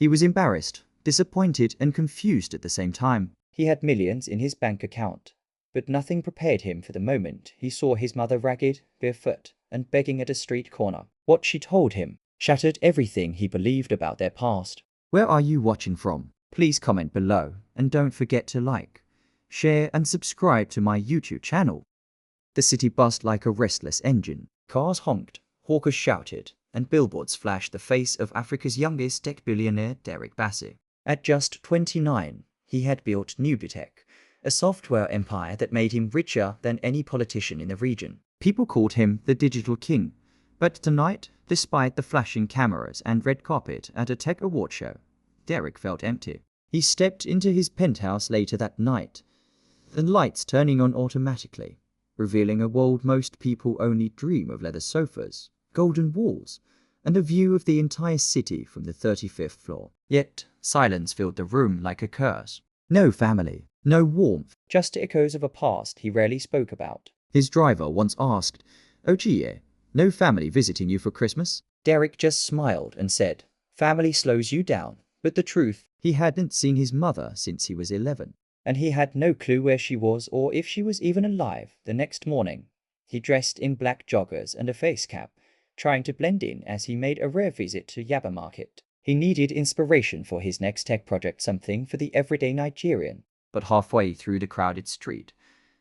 He was embarrassed, disappointed, and confused at the same time. He had millions in his bank account, but nothing prepared him for the moment he saw his mother ragged, barefoot, and begging at a street corner. What she told him shattered everything he believed about their past. Where are you watching from? Please comment below, and don't forget to like, share, and subscribe to my YouTube channel. The city buzzed like a restless engine. Cars honked, hawkers shouted, and billboards flashed the face of Africa's youngest tech billionaire, Derrick. At just 29, he had built Nubitech, a software empire that made him richer than any politician in the region. People called him the digital king. But tonight, despite the flashing cameras and red carpet at a tech award show, Derrick felt empty. He stepped into his penthouse later that night, the lights turning on automatically, revealing a world most people only dream of: leather sofas, golden walls, and a view of the entire city from the 35th floor. Yet, silence filled the room like a curse. No family, no warmth, just echoes of a past he rarely spoke about. His driver once asked, "Oh gee, no family visiting you for Christmas?" Derrick just smiled and said, "Family slows you down." But the truth, he hadn't seen his mother since he was 11. And he had no clue where she was or if she was even alive. The next morning, he dressed in black joggers and a face cap, trying to blend in as he made a rare visit to Yaba Market. He needed inspiration for his next tech project, something for the everyday Nigerian. But halfway through the crowded street,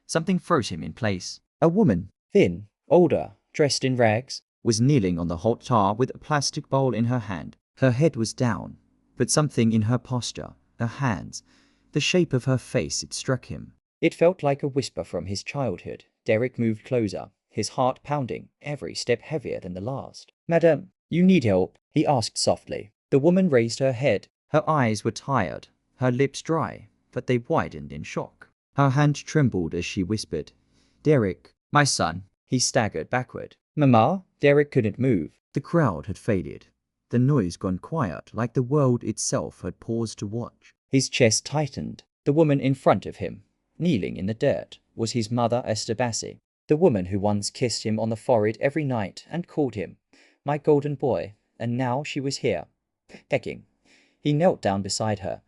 something froze him in place. A woman, thin, older, dressed in rags, was kneeling on the hot tar with a plastic bowl in her hand. Her head was down, but something in her posture, her hands, the shape of her face, it struck him. It felt like a whisper from his childhood. Derrick moved closer, his heart pounding, every step heavier than the last. "Madam, you need help?" he asked softly. The woman raised her head. Her eyes were tired, her lips dry, but they widened in shock. Her hand trembled as she whispered, "Derrick, my son." He staggered backward. "Mama?" Derrick couldn't move. The crowd had faded, the noise gone quiet, like the world itself had paused to watch. His chest tightened. The woman in front of him, kneeling in the dirt, was his mother, Esther Bassi, the woman who once kissed him on the forehead every night and called him, "My golden boy," and now she was here, begging. He knelt down beside her,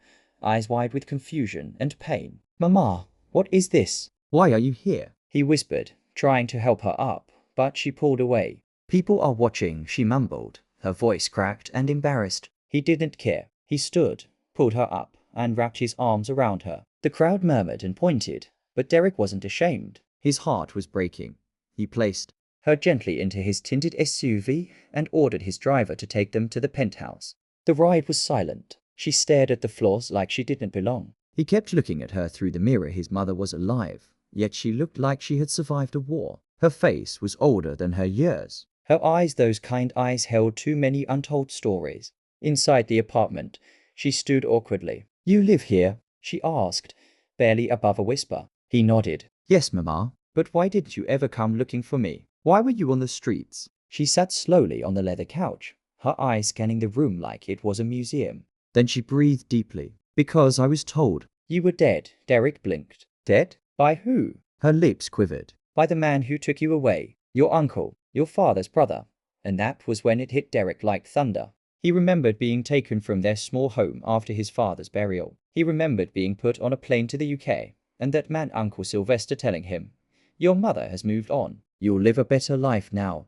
eyes wide with confusion and pain. "Mama, what is this? Why are you here?" he whispered, trying to help her up, but she pulled away. "People are watching," she mumbled, her voice cracked and embarrassed. He didn't care. He stood, pulled her up, and wrapped his arms around her. The crowd murmured and pointed, but Derrick wasn't ashamed. His heart was breaking. He placed her gently into his tinted SUV and ordered his driver to take them to the penthouse. The ride was silent. She stared at the floors like she didn't belong. He kept looking at her through the mirror. His mother was alive, yet she looked like she had survived a war. Her face was older than her years. Her eyes, those kind eyes, held too many untold stories. Inside the apartment, she stood awkwardly. "You live here?" she asked, barely above a whisper. He nodded. "Yes, Mama. But why didn't you ever come looking for me? Why were you on the streets?" She sat slowly on the leather couch, her eyes scanning the room like it was a museum. Then she breathed deeply. "Because I was told." "You were dead." Derrick blinked. "Dead? By who?" Her lips quivered. "By the man who took you away. Your uncle, your father's brother." And that was when it hit Derrick like thunder. He remembered being taken from their small home after his father's burial. He remembered being put on a plane to the UK, and that man, Uncle Sylvester, telling him, "Your mother has moved on. You'll live a better life now."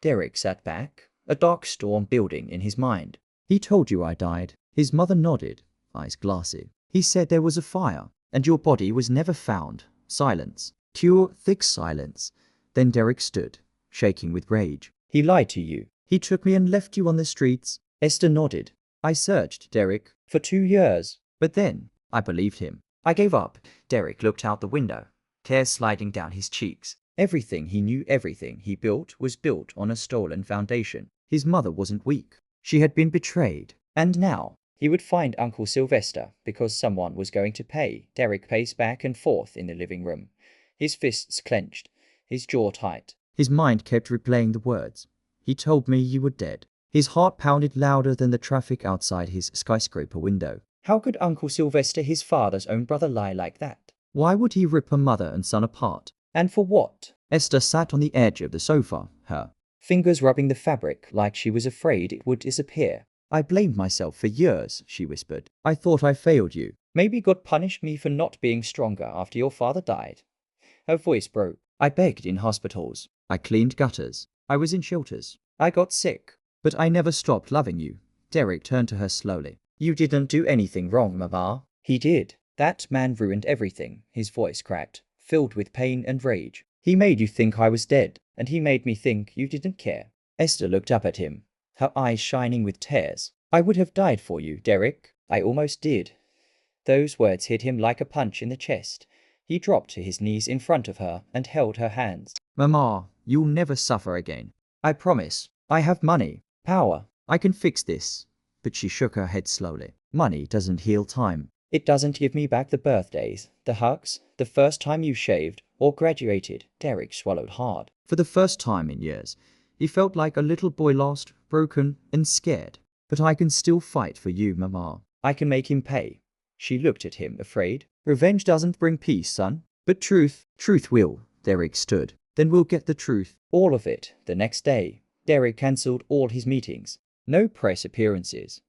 Derrick sat back, a dark storm building in his mind. "He told you I died." His mother nodded, eyes glassy. "He said there was a fire, and your body was never found." Silence. Pure, thick silence. Then Derrick stood, shaking with rage. "He lied to you. He took me and left you on the streets." Esther nodded. "I searched, Derrick, for 2 years. But then, I believed him. I gave up." Derrick looked out the window, tears sliding down his cheeks. Everything he knew, everything he built, was built on a stolen foundation. His mother wasn't weak. She had been betrayed. And now, he would find Uncle Sylvester because someone was going to pay. Derrick paced back and forth in the living room, his fists clenched, his jaw tight. His mind kept replaying the words. "He told me you were dead." His heart pounded louder than the traffic outside his skyscraper window. How could Uncle Sylvester, his father's own brother, lie like that? Why would he rip her mother and son apart? And for what? Esther sat on the edge of the sofa, her fingers rubbing the fabric like she was afraid it would disappear. I blamed myself for years, she whispered. I thought I failed you. Maybe God punished me for not being stronger after your father died. Her voice broke. I begged in hospitals. I cleaned gutters. I was in shelters. I got sick. But I never stopped loving you. Derrick turned to her slowly. You didn't do anything wrong, Mama. He did. That man ruined everything. His voice cracked, filled with pain and rage. He made you think I was dead, and he made me think you didn't care. Esther looked up at him, her eyes shining with tears. I would have died for you, Derrick. I almost did. Those words hit him like a punch in the chest. He dropped to his knees in front of her and held her hands. Mama, you'll never suffer again. I promise. I have money, power. I can fix this. But she shook her head slowly. Money doesn't heal time. It doesn't give me back the birthdays, the hugs, the first time you shaved or graduated. Derrick swallowed hard. For the first time in years, he felt like a little boy lost, broken, and scared. But I can still fight for you, Mama. I can make him pay. She looked at him, afraid. Revenge doesn't bring peace, son. But truth will. Derrick stood. Then we'll get the truth. All of it. The next day, Derrick cancelled all his meetings. No press appearances.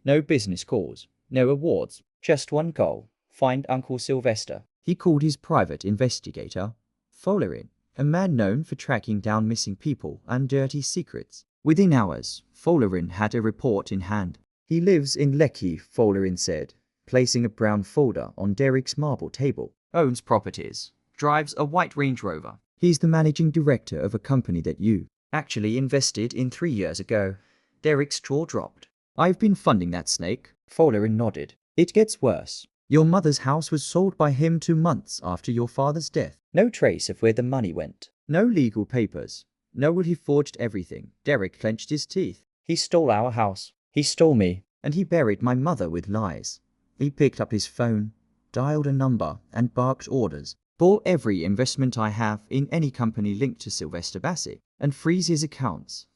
No business calls. No awards. Just one goal. Find Uncle Sylvester. He called his private investigator, Follerin, a man known for tracking down missing people and dirty secrets. Within hours, Follerin had a report in hand. He lives in Lekki, Follerin said, placing a brown folder on Derrick's marble table. Owns properties. Drives a white Range Rover. He's the managing director of a company that you actually invested in 3 years ago. Derrick's jaw dropped. I've been funding that snake. Follerin nodded. It gets worse. Your mother's house was sold by him 2 months after your father's death. No trace of where the money went. No legal papers. No will he forged everything. Derrick clenched his teeth. He stole our house. He stole me. And he buried my mother with lies. He picked up his phone, dialed a number, and barked orders. Bought every investment I have in any company linked to Sylvester Bassey, and freeze his accounts.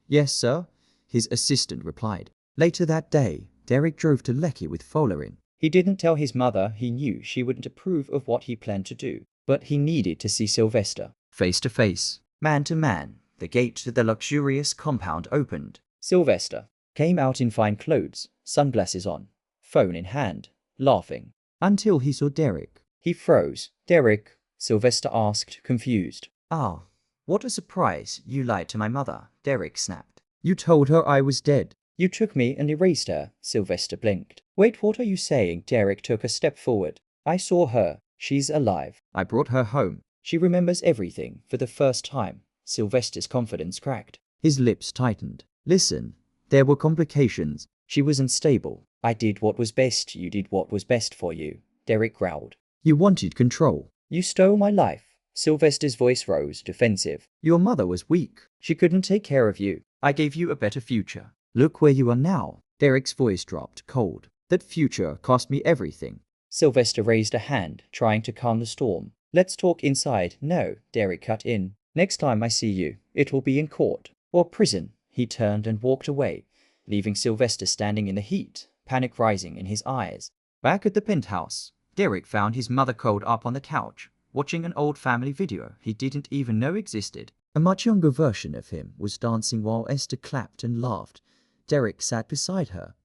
Yes, sir, his assistant replied. Later that day, Derrick drove to Lekki with Follerin. He didn't tell his mother he knew she wouldn't approve of what he planned to do, but he needed to see Sylvester. Face to face, man to man, the gate to the luxurious compound opened. Sylvester came out in fine clothes, sunglasses on, phone in hand, laughing. Until he saw Derrick. He froze. Derrick, Sylvester asked, confused. Ah, what a surprise. You lied to my mother, Derrick snapped. You told her I was dead. You took me and erased her, Sylvester blinked. Wait, what are you saying? Derrick took a step forward. I saw her. She's alive. I brought her home. She remembers everything for the first time. Sylvester's confidence cracked. His lips tightened. Listen, there were complications. She was unstable. I did what was best. You did what was best for you, Derrick growled. You wanted control. You stole my life. Sylvester's voice rose, defensive. Your mother was weak. She couldn't take care of you. I gave you a better future. Look where you are now. Derrick's voice dropped, cold. That future cost me everything. Sylvester raised a hand, trying to calm the storm. Let's talk inside. No, Derrick cut in. Next time I see you, it will be in court. Or prison. He turned and walked away, leaving Sylvester standing in the heat, panic rising in his eyes. Back at the penthouse, Derrick found his mother curled up on the couch, watching an old family video he didn't even know existed. A much younger version of him was dancing while Esther clapped and laughed. Derrick sat beside her.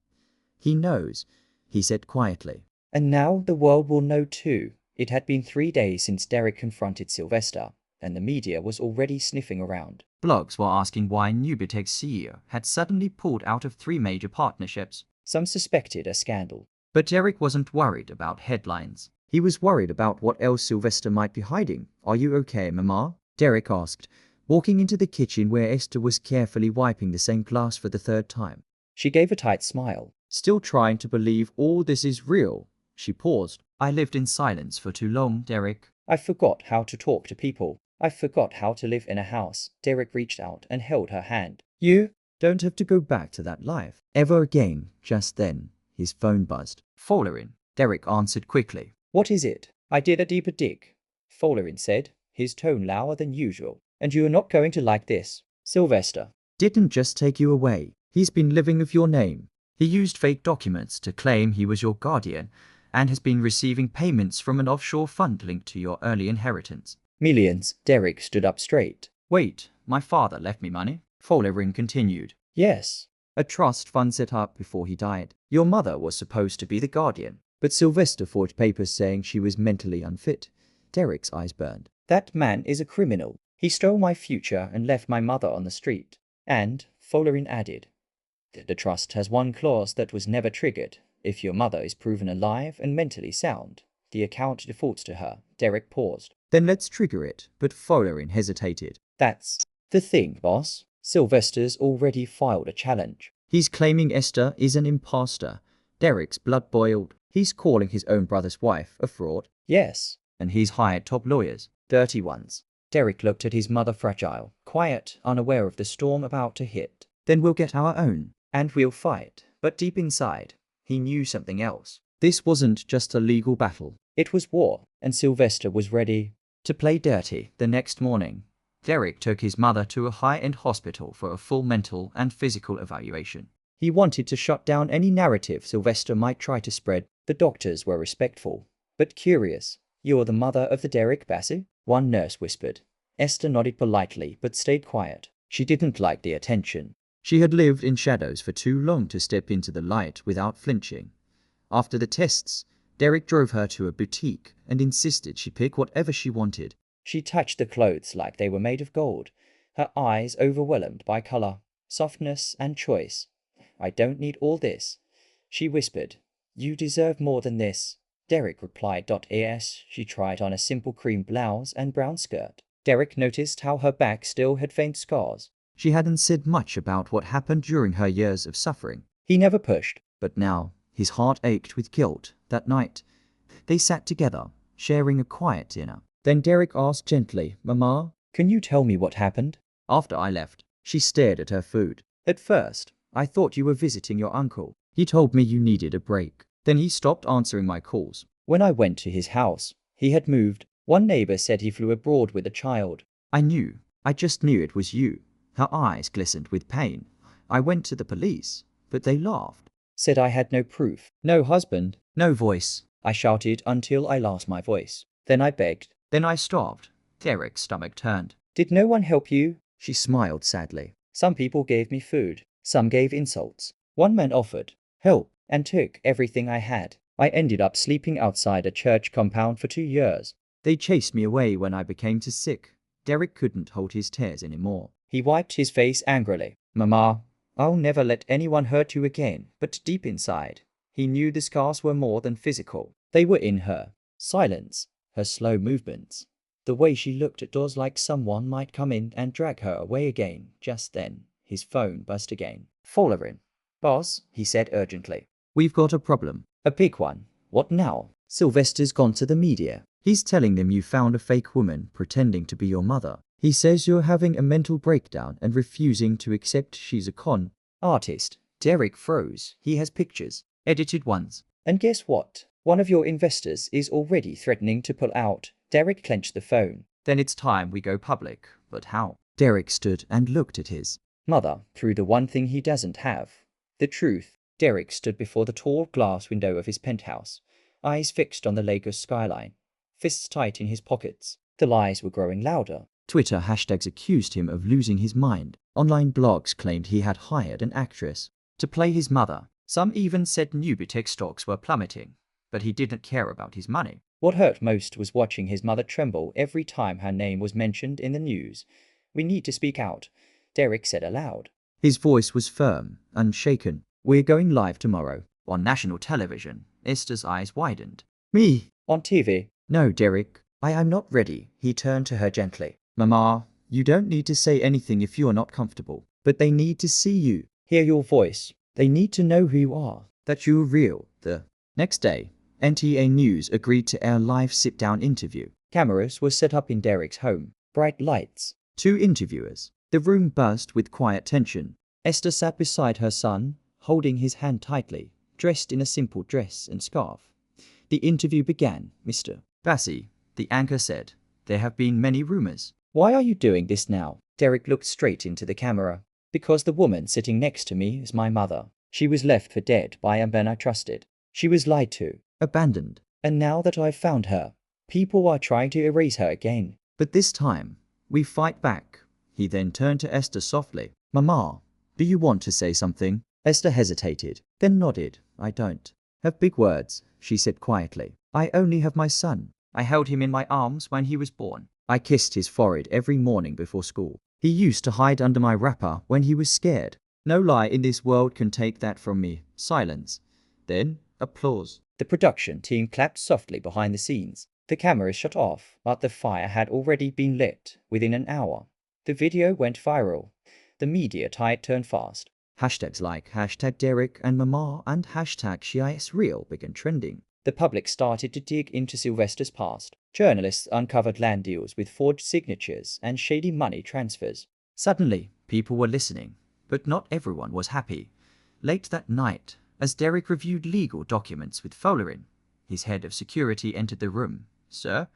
He knows, he said quietly. And now the world will know too. It had been 3 days since Derrick confronted Sylvester, and the media was already sniffing around. Blogs were asking why Nubitec's CEO had suddenly pulled out of 3 major partnerships. Some suspected a scandal. But Derrick wasn't worried about headlines. He was worried about what else Sylvester might be hiding. Are you okay, Mama? Derrick asked, walking into the kitchen where Esther was carefully wiping the same glass for the 3rd time. She gave a tight smile. Still trying to believe all this is real. She paused. I lived in silence for too long, Derrick. I forgot how to talk to people. I forgot how to live in a house. Derrick reached out and held her hand. You don't have to go back to that life ever again. Just then, his phone buzzed. Follerin. Derrick answered quickly. What is it? I did a deeper dig, Follerin said, his tone lower than usual. And you are not going to like this. Sylvester didn't just take you away. He's been living with your name. He used fake documents to claim he was your guardian and has been receiving payments from an offshore fund linked to your early inheritance. Millions. Derrick stood up straight. Wait, my father left me money? Follerin continued. Yes. A trust fund set up before he died. Your mother was supposed to be the guardian, but Sylvester forged papers saying she was mentally unfit. Derrick's eyes burned. That man is a criminal. He stole my future and left my mother on the street. And, Follerin added, the trust has one clause that was never triggered. If your mother is proven alive and mentally sound, the account defaults to her. Derrick paused. Then let's trigger it, but Follerin hesitated. That's the thing, boss. Sylvester's already filed a challenge. He's claiming Esther is an imposter. Derrick's blood boiled. He's calling his own brother's wife a fraud. Yes, and he's hired top lawyers. Dirty ones. Derrick looked at his mother, fragile, quiet, unaware of the storm about to hit. Then we'll get our own, and we'll fight. But deep inside, he knew something else. This wasn't just a legal battle. It was war, and Sylvester was ready to play dirty. The next morning, Derrick took his mother to a high-end hospital for a full mental and physical evaluation. He wanted to shut down any narrative Sylvester might try to spread. The doctors were respectful, but curious. You're the mother of the Derrick, Bassy? One nurse whispered. Esther nodded politely but stayed quiet. She didn't like the attention. She had lived in shadows for too long to step into the light without flinching. After the tests, Derrick drove her to a boutique and insisted she pick whatever she wanted. She touched the clothes like they were made of gold, her eyes overwhelmed by color, softness, and choice. I don't need all this, she whispered. You deserve more than this. Derrick replied. As she tried on a simple cream blouse and brown skirt. Derrick noticed how her back still had faint scars. She hadn't said much about what happened during her years of suffering. He never pushed, but now his heart ached with guilt. That night, they sat together, sharing a quiet dinner. Then Derrick asked gently, Mama, can you tell me what happened? After I left, she stared at her food. At first, I thought you were visiting your uncle. He told me you needed a break. Then he stopped answering my calls. When I went to his house, he had moved. One neighbor said he flew abroad with a child. I just knew it was you. Her eyes glistened with pain. I went to the police, but they laughed. Said I had no proof. No husband, no voice. I shouted until I lost my voice. Then I begged. Then I starved. Derrick's stomach turned. Did no one help you? She smiled sadly. Some people gave me food. Some gave insults. One man offered help and took everything I had. I ended up sleeping outside a church compound for 2 years. They chased me away when I became too sick. Derrick couldn't hold his tears anymore. He wiped his face angrily. Mama, I'll never let anyone hurt you again. But deep inside, he knew the scars were more than physical. They were in her silence, her slow movements, the way she looked at doors like someone might come in and drag her away again. Just then, his phone buzzed again. Follerin. Boss, he said urgently. We've got a problem. A big one. What now? Sylvester's gone to the media. He's telling them you found a fake woman pretending to be your mother. He says you're having a mental breakdown and refusing to accept she's a con artist. Derrick froze. He has pictures. Edited ones. And guess what? One of your investors is already threatening to pull out. Derrick clenched the phone. Then it's time we go public. But how? Derrick stood and looked at his mother through the one thing he doesn't have. The truth. Derrick stood before the tall glass window of his penthouse, eyes fixed on the Lagos skyline, fists tight in his pockets. The lies were growing louder. Twitter hashtags accused him of losing his mind. Online blogs claimed he had hired an actress to play his mother. Some even said Nubitech stocks were plummeting, but he didn't care about his money. What hurt most was watching his mother tremble every time her name was mentioned in the news. We need to speak out, Derrick said aloud. His voice was firm, unshaken. We're going live tomorrow, on national television. Esther's eyes widened. Me? On TV? No, Derrick. I'm not ready. He turned to her gently. Mama, you don't need to say anything if you're not comfortable. But they need to see you, hear your voice. They need to know who you are, that you're real. The next day, NTA News agreed to air a live sit-down interview. Cameras were set up in Derrick's home. Bright lights. 2 interviewers. The room buzzed with quiet tension. Esther sat beside her son, holding his hand tightly, dressed in a simple dress and scarf. The interview began. Mr. Bassy, the anchor said, there have been many rumors. Why are you doing this now? Derrick looked straight into the camera. Because the woman sitting next to me is my mother. She was left for dead by a man I trusted. She was lied to, abandoned. And now that I've found her, people are trying to erase her again. But this time, we fight back. He then turned to Esther softly. Mama, Do you want to say something? Esther hesitated, then nodded. I don't have big words, she said quietly. I only have my son. I held him in my arms when he was born. I kissed his forehead every morning before school. He used to hide under my wrapper when he was scared. No lie in this world can take that from me. Silence. Then, applause. The production team clapped softly behind the scenes. The cameras shut off, but the fire had already been lit within an hour. The video went viral. The media tide turned fast. Hashtags like #Derrick and Mama and #SheIsReal began trending. The public started to dig into Sylvester's past. Journalists uncovered land deals with forged signatures and shady money transfers. Suddenly, people were listening, but not everyone was happy. Late that night, as Derrick reviewed legal documents with Follerin, his head of security entered the room. Sir,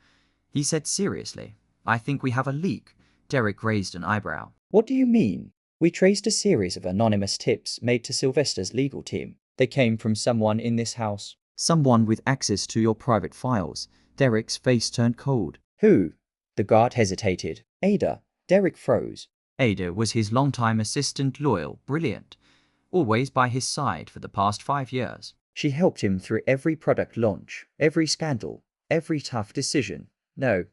he said seriously, I think we have a leak. Derrick raised an eyebrow. What do you mean? We traced a series of anonymous tips made to Sylvester's legal team. They came from someone in this house. Someone with access to your private files. Derrick's face turned cold. Who? The guard hesitated. Ada. Derrick froze. Ada was his longtime assistant, loyal, brilliant, always by his side for the past 5 years. She helped him through every product launch, every scandal, every tough decision. No,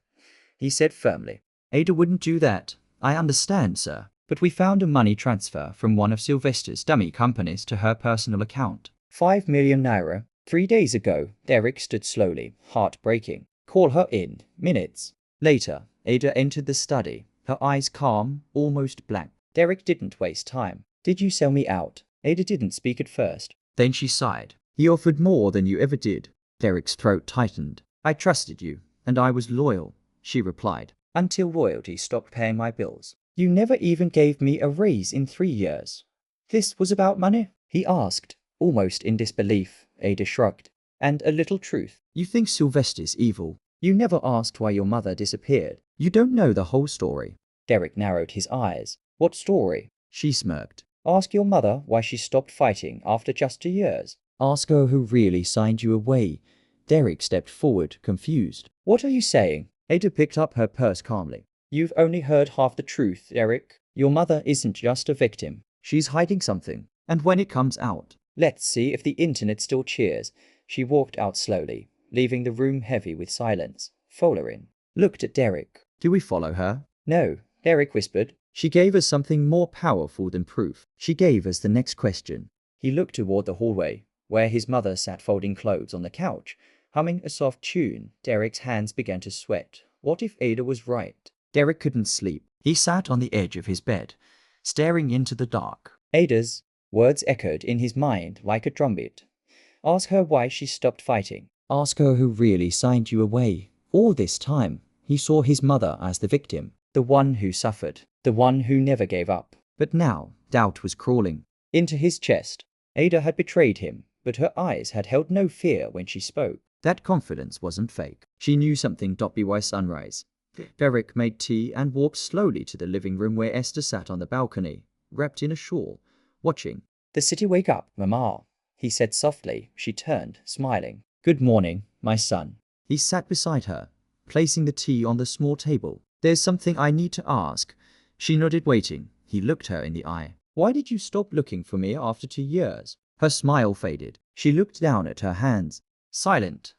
he said firmly. Ada wouldn't do that. I understand, sir. But we found a money transfer from one of Sylvester's dummy companies to her personal account. 5 million naira. 3 days ago, Derrick stood slowly, heart breaking. Call her in. Minutes. Later, Ada entered the study, her eyes calm, almost blank. Derrick didn't waste time. Did you sell me out? Ada didn't speak at first. Then she sighed. He offered more than you ever did. Derrick's throat tightened. I trusted you, and I was loyal, she replied, until royalty stopped paying my bills. You never even gave me a raise in 3 years. This was about money? He asked, almost in disbelief. Ada shrugged. And a little truth. You think Sylvester's evil. You never asked why your mother disappeared. You don't know the whole story. Derrick narrowed his eyes. What story? She smirked. Ask your mother why she stopped fighting after just 2 years. Ask her who really signed you away. Derrick stepped forward, confused. What are you saying? Ada picked up her purse calmly. You've only heard half the truth, Derrick. Your mother isn't just a victim. She's hiding something. And when it comes out, let's see if the internet still cheers. She walked out slowly, leaving the room heavy with silence. Follerin looked at Derrick. Do we follow her? No, Derrick whispered. She gave us something more powerful than proof. She gave us the next question. He looked toward the hallway, where his mother sat folding clothes on the couch, humming a soft tune. Derrick's hands began to sweat. What if Ada was right? Derrick couldn't sleep. He sat on the edge of his bed, staring into the dark. Ada's words echoed in his mind like a drumbeat. Ask her why she stopped fighting. Ask her who really signed you away. All this time, he saw his mother as the victim, the one who suffered, the one who never gave up. But now, doubt was crawling into his chest. Ada had betrayed him, but her eyes had held no fear when she spoke. That confidence wasn't fake. She knew something. By sunrise, Derrick made tea and walked slowly to the living room where Esther sat on the balcony, wrapped in a shawl, watching. The city wake up, Mama, he said softly. She turned, smiling. Good morning, my son. He sat beside her, placing the tea on the small table. There's something I need to ask. She nodded, waiting. He looked her in the eye. Why did you stop looking for me after 2 years? Her smile faded. She looked down at her hands. Silent.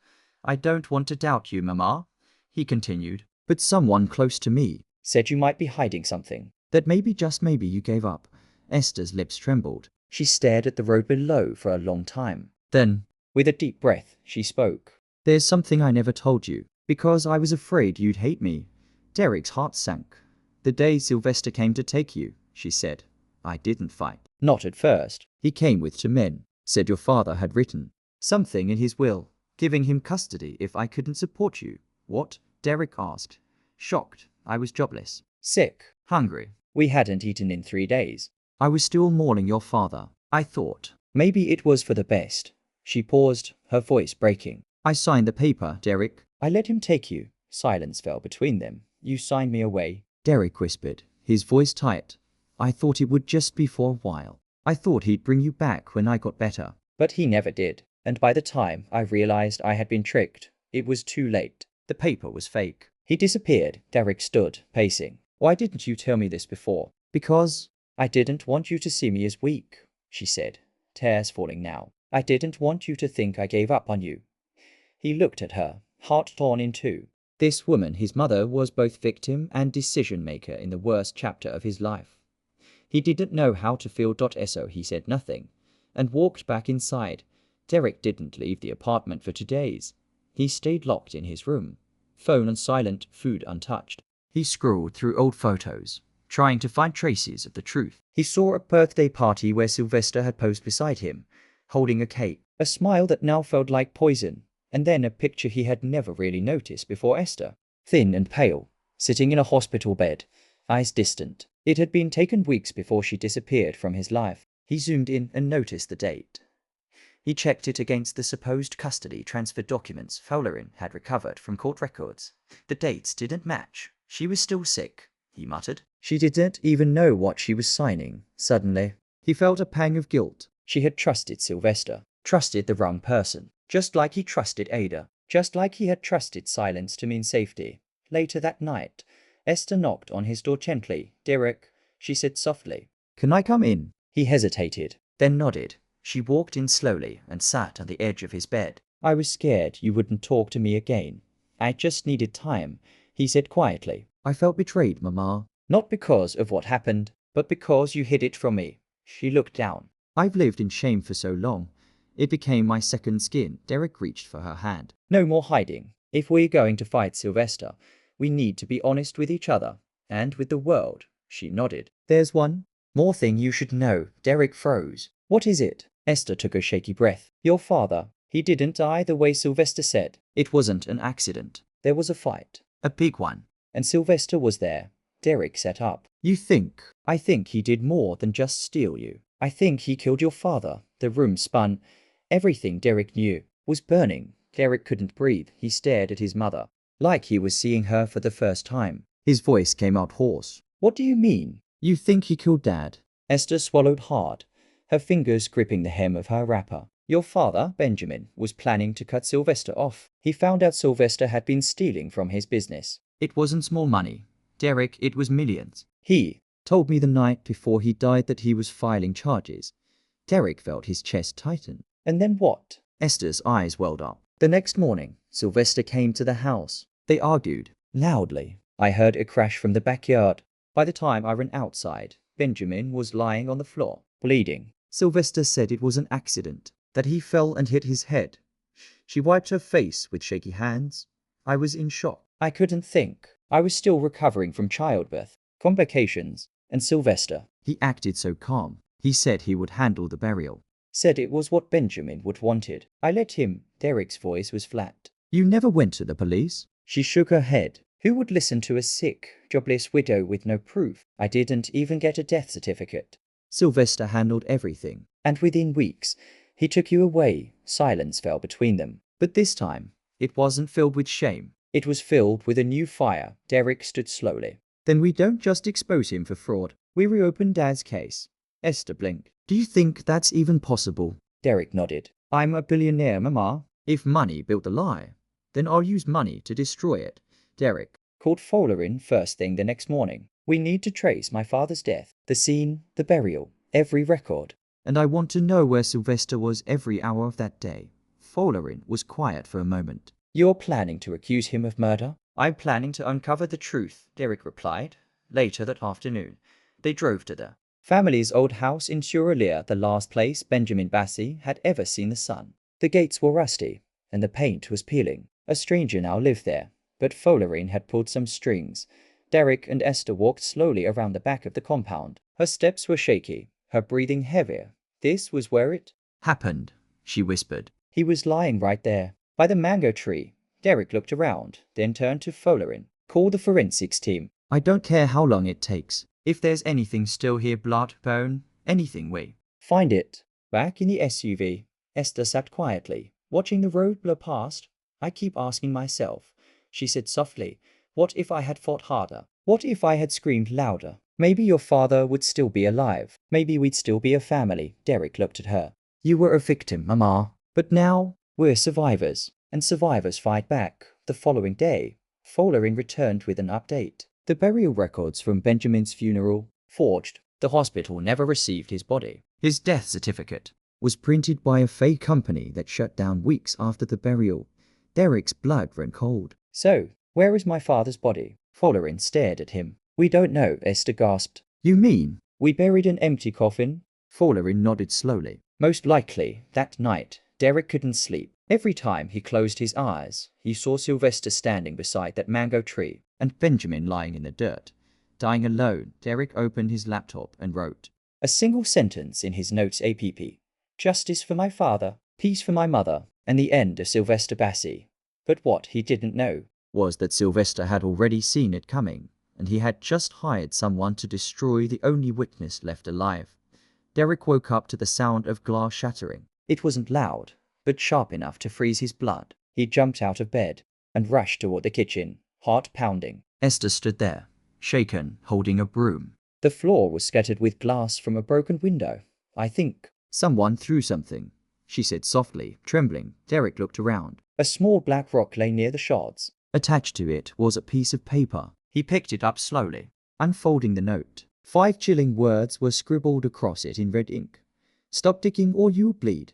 I don't want to doubt you, Mama, he continued. But someone close to me said you might be hiding something. That maybe, just maybe, you gave up. Esther's lips trembled. She stared at the road below for a long time. Then, with a deep breath, she spoke. There's something I never told you, because I was afraid you'd hate me. Derrick's heart sank. The day Sylvester came to take you, she said, I didn't fight. Not at first. He came with 2 men, said your father had written something in his will, giving him custody if I couldn't support you. What? Derrick asked. Shocked. I was jobless, sick, hungry. We hadn't eaten in 3 days. I was still mourning your father. I thought maybe it was for the best. She paused, her voice breaking. I signed the paper, Derrick. I let him take you. Silence fell between them. You signed me away, Derrick whispered, his voice tight. I thought it would just be for a while. I thought he'd bring you back when I got better. But he never did. And by the time I realized I had been tricked, it was too late. The paper was fake. He disappeared. Derrick stood, pacing. Why didn't you tell me this before? Because I didn't want you to see me as weak, she said, tears falling now. I didn't want you to think I gave up on you. He looked at her, heart torn in two. This woman, his mother, was both victim and decision-maker in the worst chapter of his life. He didn't know how to feel. So he said nothing, and walked back inside. Derrick didn't leave the apartment for 2 days. He stayed locked in his room, phone on silent, food untouched. He scrolled through old photos, trying to find traces of the truth. He saw a birthday party where Sylvester had posed beside him, holding a cake, a smile that now felt like poison, and then a picture he had never really noticed before: Esther, thin and pale, sitting in a hospital bed, eyes distant. It had been taken weeks before she disappeared from his life. He zoomed in and noticed the date. He checked it against the supposed custody transfer documents Follerin had recovered from court records. The dates didn't match. She was still sick, he muttered. She didn't even know what she was signing. Suddenly, he felt a pang of guilt. She had trusted Sylvester, trusted the wrong person, just like he trusted Ada, just like he had trusted silence to mean safety. Later that night, Esther knocked on his door gently. "Derrick," she said softly. "Can I come in?" He hesitated, then nodded. She walked in slowly and sat on the edge of his bed. "I was scared you wouldn't talk to me again. I just needed time," he said quietly. "I felt betrayed, Mama. Not because of what happened, but because you hid it from me." She looked down. "I've lived in shame for so long. It became my second skin." Derrick reached for her hand. "No more hiding. If we're going to fight Sylvester, we need to be honest with each other, and with the world." She nodded. "There's one more thing you should know." Derrick froze. "What is it?" Esther took a shaky breath. "Your father, he didn't die the way Sylvester said. It wasn't an accident. There was a fight. A big one. And Sylvester was there." Derrick sat up. "You think?" "I think he did more than just steal you. I think he killed your father." The room spun. Everything Derrick knew was burning. Derrick couldn't breathe. He stared at his mother, like he was seeing her for the first time. His voice came out hoarse. "What do you mean? You think he killed Dad?" Esther swallowed hard, her fingers gripping the hem of her wrapper. "Your father, Benjamin, was planning to cut Sylvester off. He found out Sylvester had been stealing from his business. It wasn't small money, Derrick, it was millions. He told me the night before he died that he was filing charges." Derrick felt his chest tighten. "And then what?" Esther's eyes welled up. "The next morning, Sylvester came to the house. They argued loudly. I heard a crash from the backyard. By the time I ran outside, Benjamin was lying on the floor, bleeding. Sylvester said it was an accident, that he fell and hit his head." She wiped her face with shaky hands. "I was in shock. I couldn't think. I was still recovering from childbirth, complications, and Sylvester. He acted so calm. He said he would handle the burial. Said it was what Benjamin would wanted. I let him." Derrick's voice was flat. "You never went to the police?" She shook her head. "Who would listen to a sick, jobless widow with no proof? I didn't even get a death certificate. Sylvester handled everything. And within weeks, he took you away." Silence fell between them. But this time, it wasn't filled with shame. It was filled with a new fire. Derrick stood slowly. "Then we don't just expose him for fraud. We reopen Dad's case." Esther blinked. "Do you think that's even possible?" Derrick nodded. "I'm a billionaire, Mama. If money built the lie, then I'll use money to destroy it." Derrick called Follerin first thing the next morning. "We need to trace my father's death, the scene, the burial, every record. And I want to know where Sylvester was every hour of that day." Follerin was quiet for a moment. "You're planning to accuse him of murder?" "I'm planning to uncover the truth," Derrick replied. Later that afternoon, they drove to the family's old house in Churalier, the last place Benjamin Bassi had ever seen the sun. The gates were rusty, and the paint was peeling. A stranger now lived there, but Follerin had pulled some strings. Derrick and Esther walked slowly around the back of the compound. Her steps were shaky, her breathing heavier. "This was where it happened," she whispered. "He was lying right there, by the mango tree." Derrick looked around, then turned to Follerin. "Call the forensics team. I don't care how long it takes. If there's anything still here, blood, bone, anything, we find it." Back in the SUV, Esther sat quietly, watching the road blow past. "I keep asking myself," she said softly, "what if I had fought harder? What if I had screamed louder? Maybe your father would still be alive. Maybe we'd still be a family." Derrick looked at her. "You were a victim, Mama. But now, we're survivors. And survivors fight back." The following day, Follerin returned with an update. The burial records from Benjamin's funeral, forged, The hospital never received his body. His death certificate was printed by a fake company that shut down weeks after the burial. Derrick's blood ran cold. So, where is my father's body? Follerin stared at him. We don't know, Esther gasped. You mean? We buried an empty coffin? Follerin nodded slowly. Most likely, that night, Derrick couldn't sleep. Every time he closed his eyes, he saw Sylvester standing beside that mango tree and Benjamin lying in the dirt. Dying alone, Derrick opened his laptop and wrote a single sentence in his notes app. Justice for my father, peace for my mother, and the end of Sylvester Bassey. But what he didn't know was that Sylvester had already seen it coming, and he had just hired someone to destroy the only witness left alive. Derrick woke up to the sound of glass shattering. It wasn't loud, but sharp enough to freeze his blood. He jumped out of bed and rushed toward the kitchen, heart pounding. Esther stood there, shaken, holding a broom. The floor was scattered with glass from a broken window. I think someone threw something, she said softly, trembling. Derrick looked around. A small black rock lay near the shards. Attached to it was a piece of paper. He picked it up slowly, unfolding the note. 5 chilling words were scribbled across it in red ink. Stop digging or you'll bleed.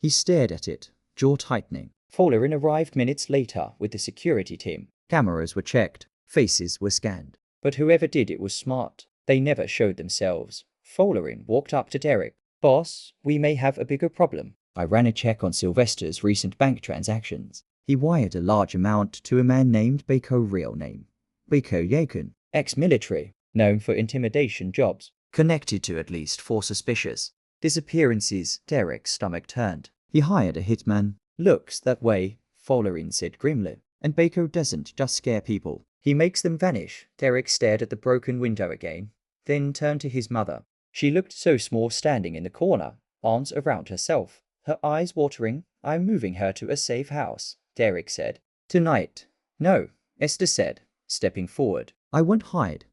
He stared at it, jaw tightening. Follerin arrived minutes later with the security team. Cameras were checked. Faces were scanned. But whoever did it was smart. They never showed themselves. Follerin walked up to Derrick. Boss, we may have a bigger problem. I ran a check on Sylvester's recent bank transactions. He wired a large amount to a man named Bako, real name Bako Yakin, ex-military, known for intimidation jobs, connected to at least 4 suspicious disappearances. Derrick's stomach turned. He hired a hitman. Looks that way, Follerin said grimly. And Bako doesn't just scare people. He makes them vanish. Derrick stared at the broken window again, then turned to his mother. She looked so small standing in the corner, arms around herself, her eyes watering. I'm moving her to a safe house, Derrick said. Tonight. No, Esther said, stepping forward. I won't hide.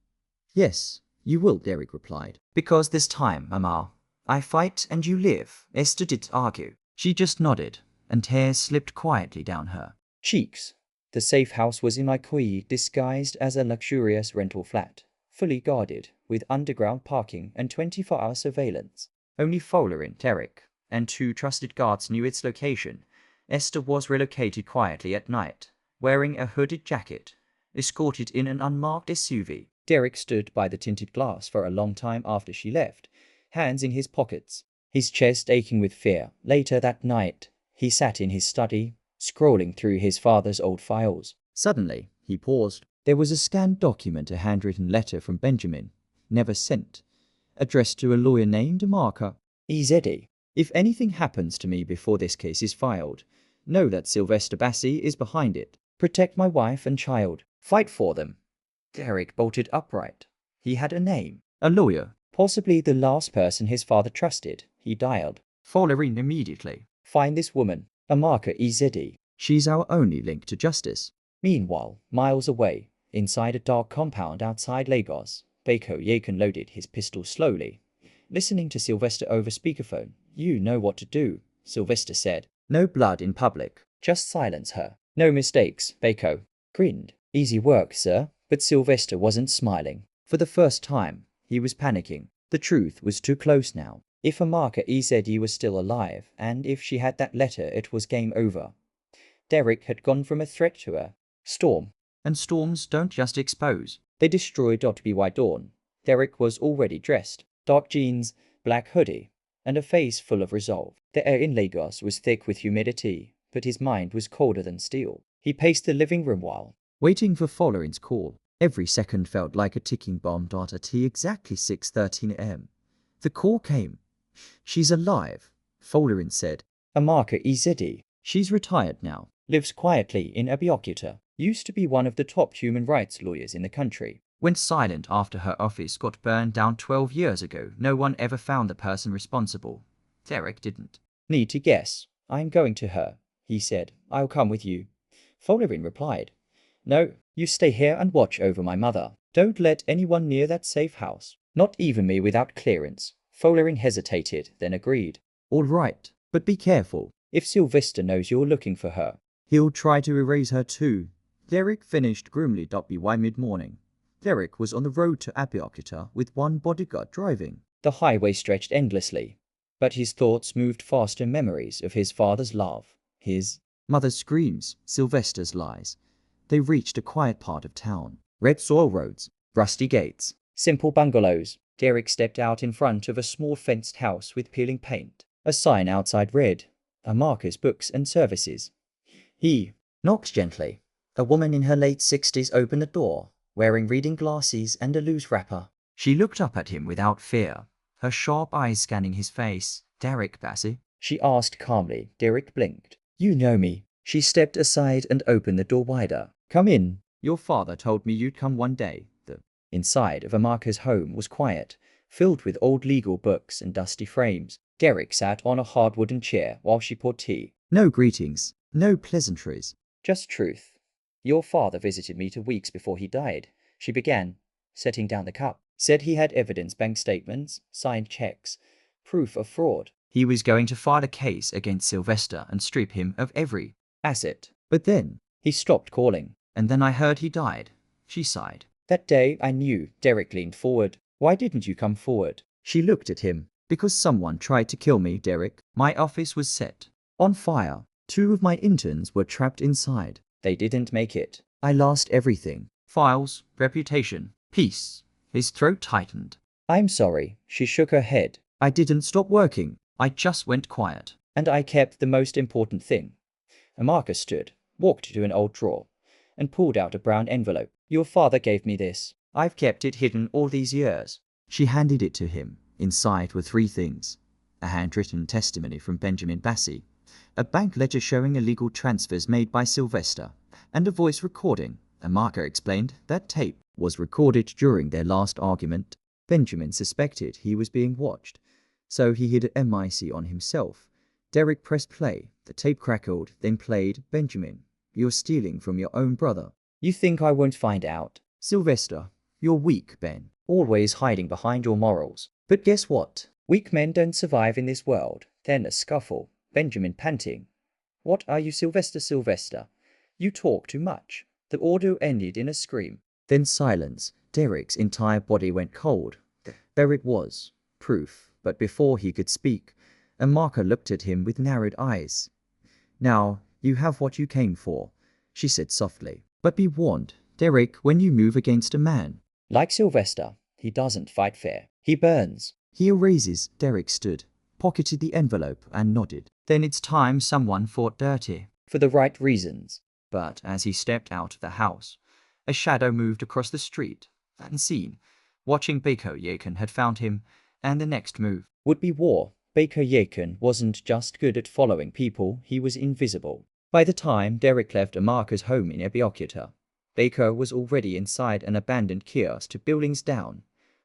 Yes, you will, Derrick replied. Because this time, Mama, I fight and you live. Esther didn't argue. She just nodded, and tears slipped quietly down her cheeks. The safe house was in Ikoi, disguised as a luxurious rental flat, fully guarded, with underground parking and 24-hour surveillance. Only Follerin, Derrick, and 2 trusted guards knew its location. Esther was relocated quietly at night, wearing a hooded jacket, escorted in an unmarked SUV. Derrick stood by the tinted glass for a long time after she left, hands in his pockets, his chest aching with fear. Later that night, he sat in his study, scrolling through his father's old files. Suddenly, he paused. There was a scanned document, a handwritten letter from Benjamin, never sent, addressed to a lawyer named Marker. EZD. If anything happens to me before this case is filed, know that Sylvester Bassey is behind it. Protect my wife and child. Fight for them. Derrick bolted upright. He had a name. A lawyer. Possibly the last person his father trusted. He dialed. Follerin immediately. Find this woman. A Marker EZD. She's our only link to justice. Meanwhile, miles away, inside a dark compound outside Lagos, Bako Yakin loaded his pistol slowly, listening to Sylvester over speakerphone. You know what to do, Sylvester said. No blood in public. Just silence her. No mistakes, Bako grinned. Easy work, sir. But Sylvester wasn't smiling. For the first time, he was panicking. The truth was too close now. If a Marker EZD was still alive, and if she had that letter, it was game over. Derrick had gone from a threat to a storm. And storms don't just expose. They destroy. By dawn, Derrick was already dressed. Dark jeans, black hoodie, and a face full of resolve. The air in Lagos was thick with humidity, but his mind was colder than steel. He paced the living room while waiting for Follerin's call. Every second felt like a ticking bomb. At exactly 6:13 a.m. The call came. She's alive, Follerin said. A Marker EZD. She's retired now. Lives quietly in Abeokuta. Used to be one of the top human rights lawyers in the country. Went silent after her office got burned down 12 years ago. No one ever found the person responsible. Derrick didn't need to guess. I'm going to her, he said. I'll come with you. Follerin replied. No, you stay here and watch over my mother. Don't let anyone near that safe house. Not even me without clearance. Follerin hesitated, then agreed. All right, but be careful. If Sylvester knows you're looking for her, he'll try to erase her too. Derrick finished grimly. By mid-morning, Derrick was on the road to Abeokuta with one bodyguard driving. The highway stretched endlessly, but his thoughts moved faster memories of his father's love, his mother's screams, Sylvester's lies. They reached a quiet part of town. Red soil roads, rusty gates, simple bungalows. Derrick stepped out in front of a small fenced house with peeling paint. A sign outside read, Amarka's Books and Services. He knocked gently. A woman in her late 60s opened the door, wearing reading glasses and a loose wrapper. She looked up at him without fear, her sharp eyes scanning his face. Derrick, Bassie? She asked calmly. Derrick blinked. You know me. She stepped aside and opened the door wider. Come in. Your father told me you'd come one day. The inside of Amarka's home was quiet, filled with old legal books and dusty frames. Derrick sat on a hard wooden chair while she poured tea. No greetings, no pleasantries, just truth. Your father visited me 2 weeks before he died, she began, setting down the cup. Said he had evidence, bank statements, signed checks, proof of fraud. He was going to file a case against Sylvester and strip him of every asset. But then he stopped calling, and then I heard he died. She sighed. That day I knew. Derrick leaned forward. Why didn't you come forward? She looked at him. Because someone tried to kill me, Derrick. My office was set on fire. 2 of my interns were trapped inside. They didn't make it. I lost everything. Files, reputation, peace. His throat tightened. I'm sorry. She shook her head. I didn't stop working. I just went quiet. And I kept the most important thing. Amarka stood, walked to an old drawer, and pulled out a brown envelope. Your father gave me this. I've kept it hidden all these years. She handed it to him. Inside were 3 things. A handwritten testimony from Benjamin Bassie, a bank ledger showing illegal transfers made by Sylvester, and a voice recording. Amarka explained that tape was recorded during their last argument. Benjamin suspected he was being watched, so he hid a MIC on himself. Derrick pressed play. The tape crackled, then played. Benjamin, you're stealing from your own brother. You think I won't find out? Sylvester, you're weak, Ben. Always hiding behind your morals. But guess what? Weak men don't survive in this world. Then a scuffle. Benjamin panting. What are you, Sylvester? Sylvester? You talk too much. The audio ended in a scream. Then silence. Derrick's entire body went cold. There it was. Proof. But before he could speak, Amarka looked at him with narrowed eyes. Now, you have what you came for, she said softly. But be warned, Derrick, when you move against a man like Sylvester, he doesn't fight fair. He burns. He erases. Derrick stood, pocketed the envelope, and nodded. Then it's time someone fought dirty. For the right reasons. But as he stepped out of the house, a shadow moved across the street, unseen. Watching Baker Yakin had found him, and the next move would be war. Baker Yakin wasn't just good at following people, he was invisible. By the time Derrick left Amarka's home in Abeokuta, Baker was already inside an abandoned kiosk 2 buildings down,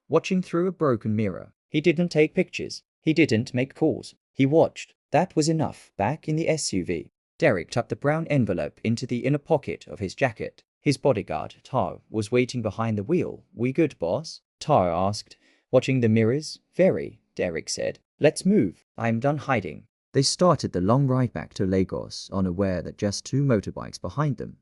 watching through a broken mirror. He didn't take pictures. He didn't make calls. He watched. That was enough. Back in the SUV, Derrick tucked the brown envelope into the inner pocket of his jacket. His bodyguard, Tar, was waiting behind the wheel. We good, boss? Tar asked, watching the mirrors. Very, Derrick said. Let's move. I'm done hiding. They started the long ride back to Lagos, unaware that just 2 motorbikes behind them.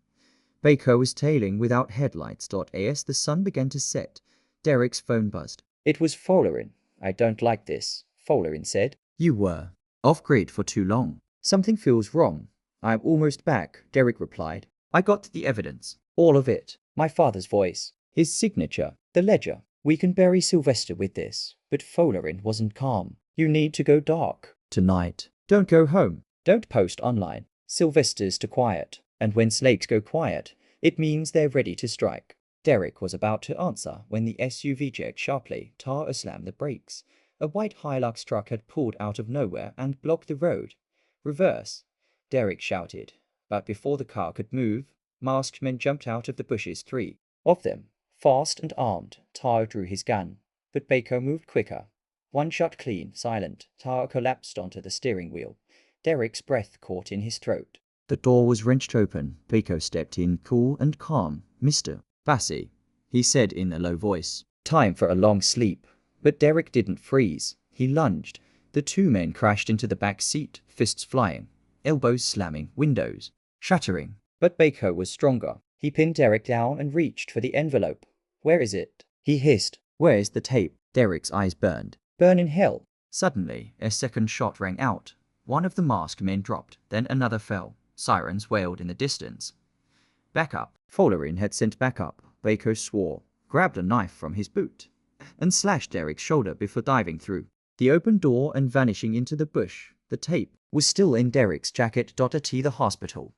Baker was tailing without headlights. As the sun began to set, Derrick's phone buzzed. It was Folarin. I don't like this, Folarin said. You were off-grid for too long. Something feels wrong. I'm almost back, Derrick replied. I got the evidence. All of it. My father's voice. His signature. The ledger. We can bury Sylvester with this. But Folarin wasn't calm. You need to go dark. Tonight. Don't go home. Don't post online. Sylvester's too quiet. And when snakes go quiet, it means they're ready to strike. Derrick was about to answer when the SUV jerked sharply. Tar slammed the brakes. A white Hilux truck had pulled out of nowhere and blocked the road. Reverse, Derrick shouted. But before the car could move, masked men jumped out of the bushes. 3 of them, fast and armed. Tar drew his gun, but Baker moved quicker. One shot clean, silent. Tar collapsed onto the steering wheel. Derrick's breath caught in his throat. The door was wrenched open. Baker stepped in, cool and calm. Mr. Bassie, he said in a low voice. Time for a long sleep. But Derrick didn't freeze. He lunged. The 2 men crashed into the back seat, fists flying, elbows slamming, windows shattering. But Baker was stronger. He pinned Derrick down and reached for the envelope. Where is it? He hissed. Where's the tape? Derrick's eyes burned. Burn in hell. Suddenly, a second shot rang out. One of the masked men dropped, then another fell. Sirens wailed in the distance. Backup. Follerin had sent backup. Baker swore, grabbed a knife from his boot, and slashed Derrick's shoulder before diving through the open door and vanishing into the bush. The tape was still in Derrick's jacket. At the hospital.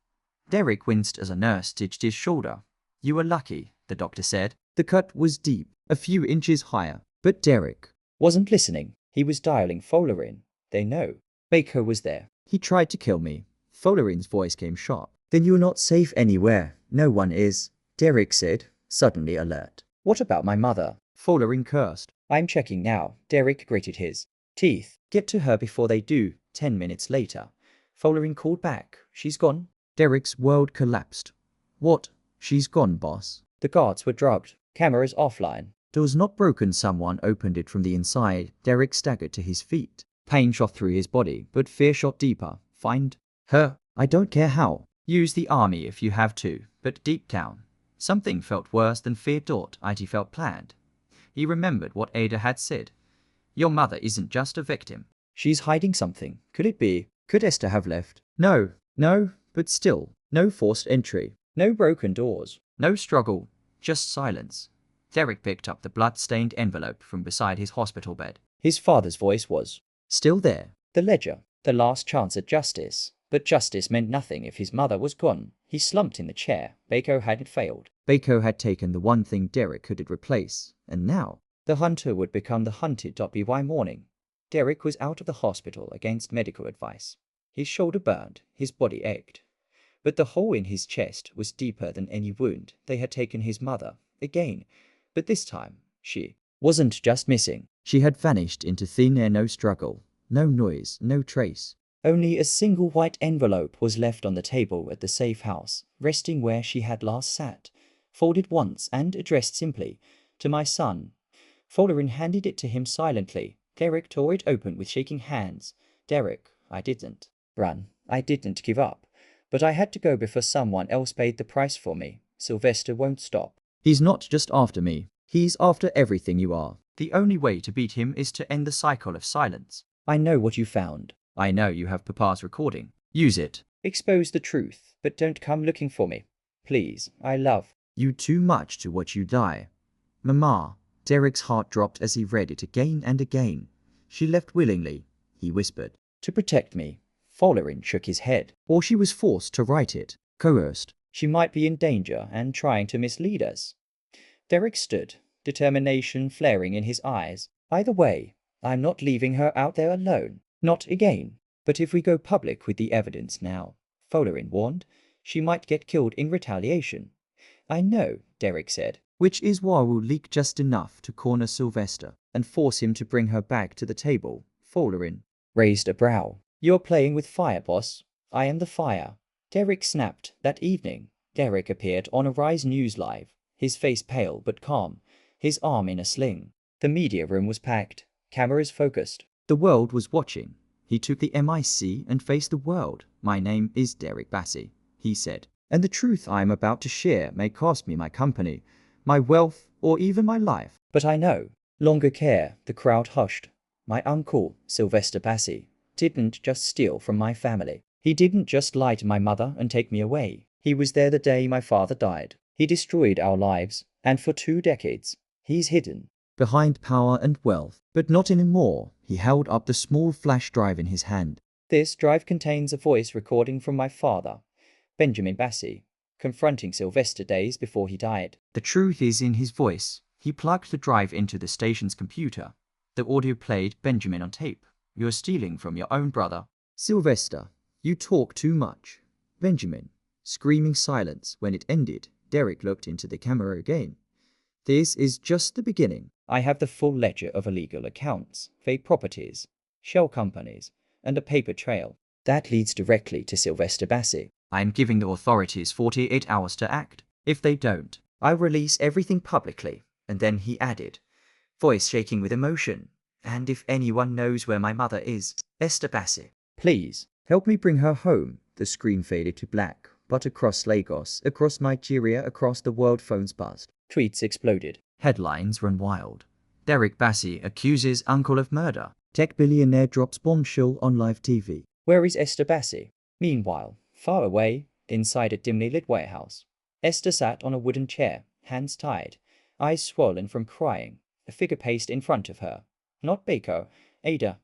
Derrick winced as a nurse stitched his shoulder. You were lucky, the doctor said. The cut was deep, a few inches higher. But Derrick wasn't listening. He was dialing Follerin. They know. Baker was there. He tried to kill me. Follerin's voice came sharp. Then you're not safe anywhere. No one is, Derrick said, suddenly alert. What about my mother? Follerin cursed. I'm checking now. Derrick gritted his teeth. Get to her before they do. 10 minutes later. Follerin called back. She's gone. Derrick's world collapsed. What? She's gone, boss. The guards were drugged. Cameras offline. Door's not broken. Someone opened it from the inside. Derrick staggered to his feet. Pain shot through his body, but fear shot deeper. Find her. I don't care how. Use the army if you have to, but deep down, something felt worse than fear. It felt planned. He remembered what Ada had said. Your mother isn't just a victim. She's hiding something. Could it be? Could Esther have left? No, but still, no forced entry. No broken doors. No struggle. Just silence. Derrick picked up the blood-stained envelope from beside his hospital bed. His father's voice was still there. The ledger. The last chance at justice. But justice meant nothing if his mother was gone. He slumped in the chair. Baker hadn't failed. Baker had taken the one thing Derrick couldn't replace. And now, the hunter would become the hunted. By morning, Derrick was out of the hospital against medical advice. His shoulder burned. His body ached. But the hole in his chest was deeper than any wound. They had taken his mother. Again. But this time, she wasn't just missing. She had vanished into thin air. No struggle. No noise. No trace. Only a single white envelope was left on the table at the safe house, resting where she had last sat, folded once and addressed simply, to my son. Follerin handed it to him silently. Derrick tore it open with shaking hands. Derrick, I didn't run. I didn't give up. But I had to go before someone else paid the price for me. Sylvester won't stop. He's not just after me. He's after everything you are. The only way to beat him is to end the cycle of silence. I know what you found. I know you have Papa's recording. Use it. Expose the truth, but don't come looking for me. Please, I love you too much to watch you die. Mama. Derrick's heart dropped as he read it again and again. She left willingly, he whispered. To protect me. Follerin shook his head. Or she was forced to write it. Coerced. She might be in danger and trying to mislead us. Derrick stood, determination flaring in his eyes. Either way, I'm not leaving her out there alone. Not again. But if we go public with the evidence now, Follerin warned, she might get killed in retaliation. I know, Derrick said. Which is why we'll leak just enough to corner Sylvester and force him to bring her back to the table. Follerin raised a brow. You're playing with fire, boss. I am the fire. Derrick snapped. That evening, Derrick appeared on Arise News Live, his face pale but calm, his arm in a sling. The media room was packed, cameras focused. The world was watching. He took the mic and faced the world. My name is Derrick Bassey, he said. And the truth I am about to share may cost me my company, my wealth, or even my life. But I know. Longer care. The crowd hushed. My uncle, Sylvester Bassey, didn't just steal from my family. He didn't just lie to my mother and take me away. He was there the day my father died. He destroyed our lives, and for 2 decades, he's hidden behind power and wealth. But not anymore. He held up the small flash drive in his hand. This drive contains a voice recording from my father, Benjamin Bassey, confronting Sylvester days before he died. The truth is in his voice. He plugged the drive into the station's computer. The audio played Benjamin on tape. You're stealing from your own brother. Sylvester, you talk too much. Benjamin, screaming silence. When it ended, Derrick looked into the camera again. This is just the beginning. I have the full ledger of illegal accounts, fake properties, shell companies, and a paper trail. That leads directly to Sylvester Bassey. I am giving the authorities 48 hours to act. If they don't, I'll release everything publicly. And then he added, voice shaking with emotion, and if anyone knows where my mother is, Esther Bassey, please help me bring her home. The screen faded to black, but across Lagos, across Nigeria, across the world, phones buzzed. Tweets exploded. Headlines run wild. Derrick Bassey accuses uncle of murder. Tech billionaire drops bombshell on live TV. Where is Esther Bassey? Meanwhile, far away, inside a dimly lit warehouse, Esther sat on a wooden chair, hands tied, eyes swollen from crying, a figure paced in front of her. Not Baker, Ada.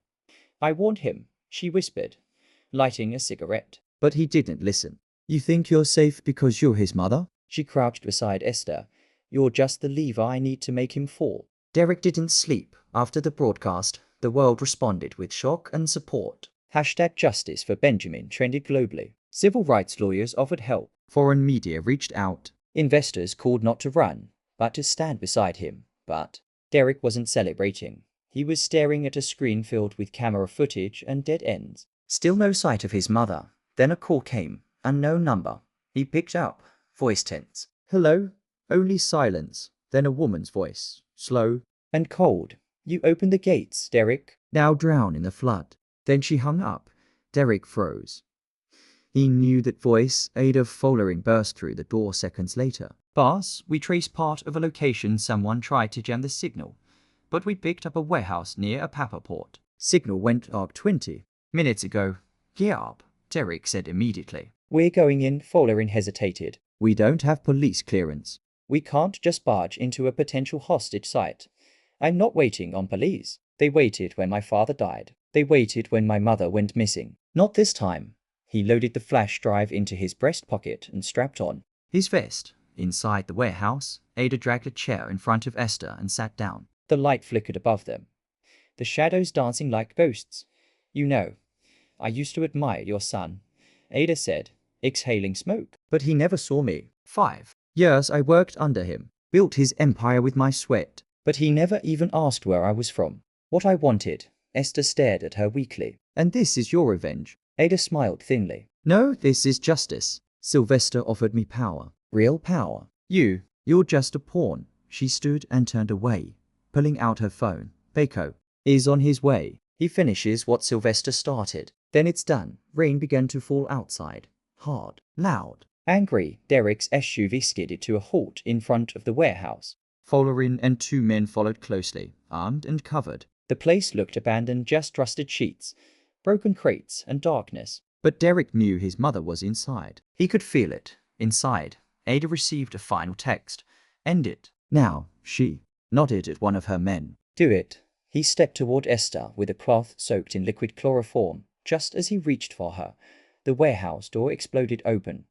I warned him, she whispered, lighting a cigarette. But he didn't listen. You think you're safe because you're his mother? She crouched beside Esther. You're just the lever I need to make him fall. Derrick didn't sleep. After the broadcast, the world responded with shock and support. #Justice for Benjamin trended globally. Civil rights lawyers offered help. Foreign media reached out. Investors called not to run, but to stand beside him. But Derrick wasn't celebrating. He was staring at a screen filled with camera footage and dead ends. Still no sight of his mother. Then a call came. Unknown number. He picked up, voice tense. Hello? Only silence. Then a woman's voice, slow and cold. You opened the gates, Derrick. Now drown in the flood. Then she hung up. Derrick froze. He knew that voice. Ada Follering burst through the door seconds later. Boss, we traced part of a location someone tried to jam the signal, but we picked up a warehouse near a paper port. Signal went arc 20 minutes ago. Gear up, Derrick said immediately. We're going in, Follering hesitated. We don't have police clearance. We can't just barge into a potential hostage site. I'm not waiting on police. They waited when my father died. They waited when my mother went missing. Not this time. He loaded the flash drive into his breast pocket and strapped on his vest. Inside the warehouse, Ada dragged a chair in front of Esther and sat down. The light flickered above them, the shadows dancing like ghosts. You know, I used to admire your son, Ada said, exhaling smoke. But he never saw me. 5 years I worked under him, built his empire with my sweat. But he never even asked where I was from, what I wanted. Esther stared at her weakly. And this is your revenge? Ada smiled thinly. No, this is justice. Sylvester offered me power. Real power. You're just a pawn. She stood and turned away, pulling out her phone. Baco is on his way. He finishes what Sylvester started. Then it's done. Rain began to fall outside. Hard, loud, angry. Derrick's SUV skidded to a halt in front of the warehouse. Follering and 2 men followed closely, armed and covered. The place looked abandoned, just rusted sheets, broken crates, and darkness. But Derrick knew his mother was inside. He could feel it. Inside, Ada received a final text. End it. Now, she nodded at one of her men. Do it. He stepped toward Esther with a cloth soaked in liquid chloroform. Just as he reached for her, the warehouse door exploded open.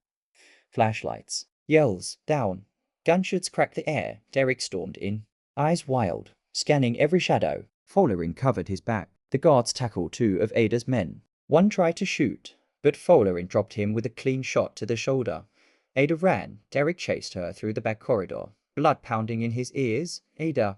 Flashlights, yells, down. Gunshots cracked the air. Derrick stormed in, eyes wild, scanning every shadow. Follering covered his back. The guards tackled 2 of Ada's men. One tried to shoot, but Follering dropped him with a clean shot to the shoulder. Ada ran. Derrick chased her through the back corridor, blood pounding in his ears. Ada!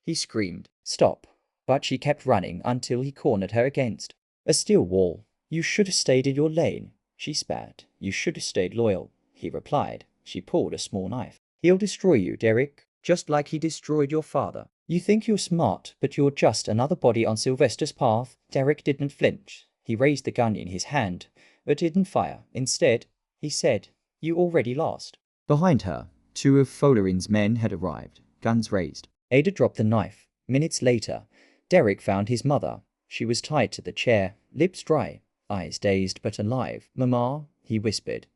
He screamed. Stop. But she kept running until he cornered her against a steel wall. You should have stayed in your lane, she spat. You should have stayed loyal, he replied. She pulled a small knife. He'll destroy you, Derrick, just like he destroyed your father. You think you're smart, but you're just another body on Sylvester's path. Derrick didn't flinch. He raised the gun in his hand, but didn't fire. Instead, he said, You already lost. Behind her, 2 of Follering's men had arrived, guns raised. Ada dropped the knife. Minutes later, Derrick found his mother. She was tied to the chair, lips dry, eyes dazed but alive. Mama, he whispered,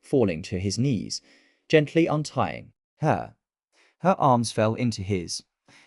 falling to his knees, gently untying her. Her arms fell into his.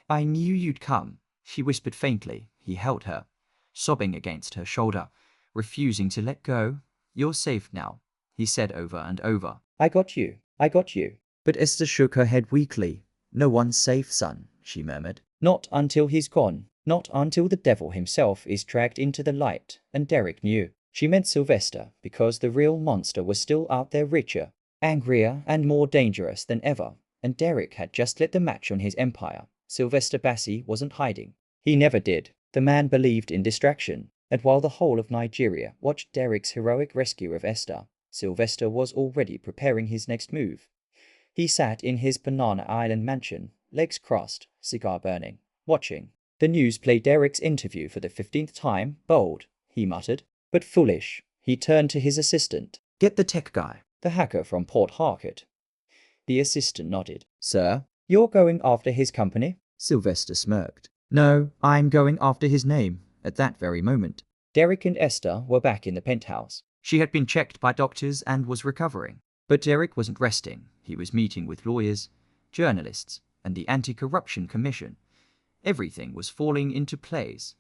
I knew you'd come, she whispered faintly. He held her, sobbing against her shoulder, refusing to let go. You're safe now, he said over and over. I got you. I got you. But Esther shook her head weakly. No one's safe, son, she murmured. Not until he's gone. Not until the devil himself is dragged into the light. And Derrick knew. She meant Sylvester, because the real monster was still out there, richer, angrier, and more dangerous than ever. And Derrick had just lit the match on his empire. Sylvester Bassey wasn't hiding. He never did. The man believed in distraction. And while the whole of Nigeria watched Derrick's heroic rescue of Esther, Sylvester was already preparing his next move. He sat in his Banana Island mansion, legs crossed, cigar burning, watching. The news played Derrick's interview for the 15th time. Bold, he muttered, but foolish. He turned to his assistant. Get the tech guy, the hacker from Port Harcourt. The assistant nodded. Sir? You're going after his company? Sylvester smirked. No, I'm going after his name. At that very moment, Derrick and Esther were back in the penthouse. She had been checked by doctors and was recovering. But Derrick wasn't resting. He was meeting with lawyers, journalists, and the Anti-Corruption Commission. Everything was falling into place,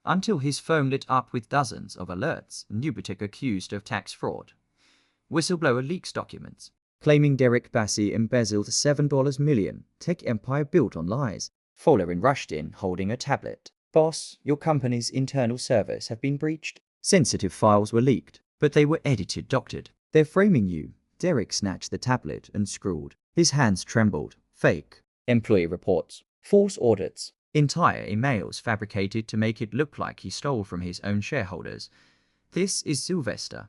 until his phone lit up with dozens of alerts. Nubitek accused of tax fraud. Whistleblower leaks documents, claiming Derrick Bassey embezzled $7 million, tech empire built on lies. Follerin rushed in, holding a tablet. Boss, your company's internal servers have been breached. Sensitive files were leaked, but they were edited, doctored. They're framing you. Derrick snatched the tablet and scrawled. His hands trembled. Fake employee reports. False audits. Entire emails fabricated to make it look like he stole from his own shareholders. This is Sylvester,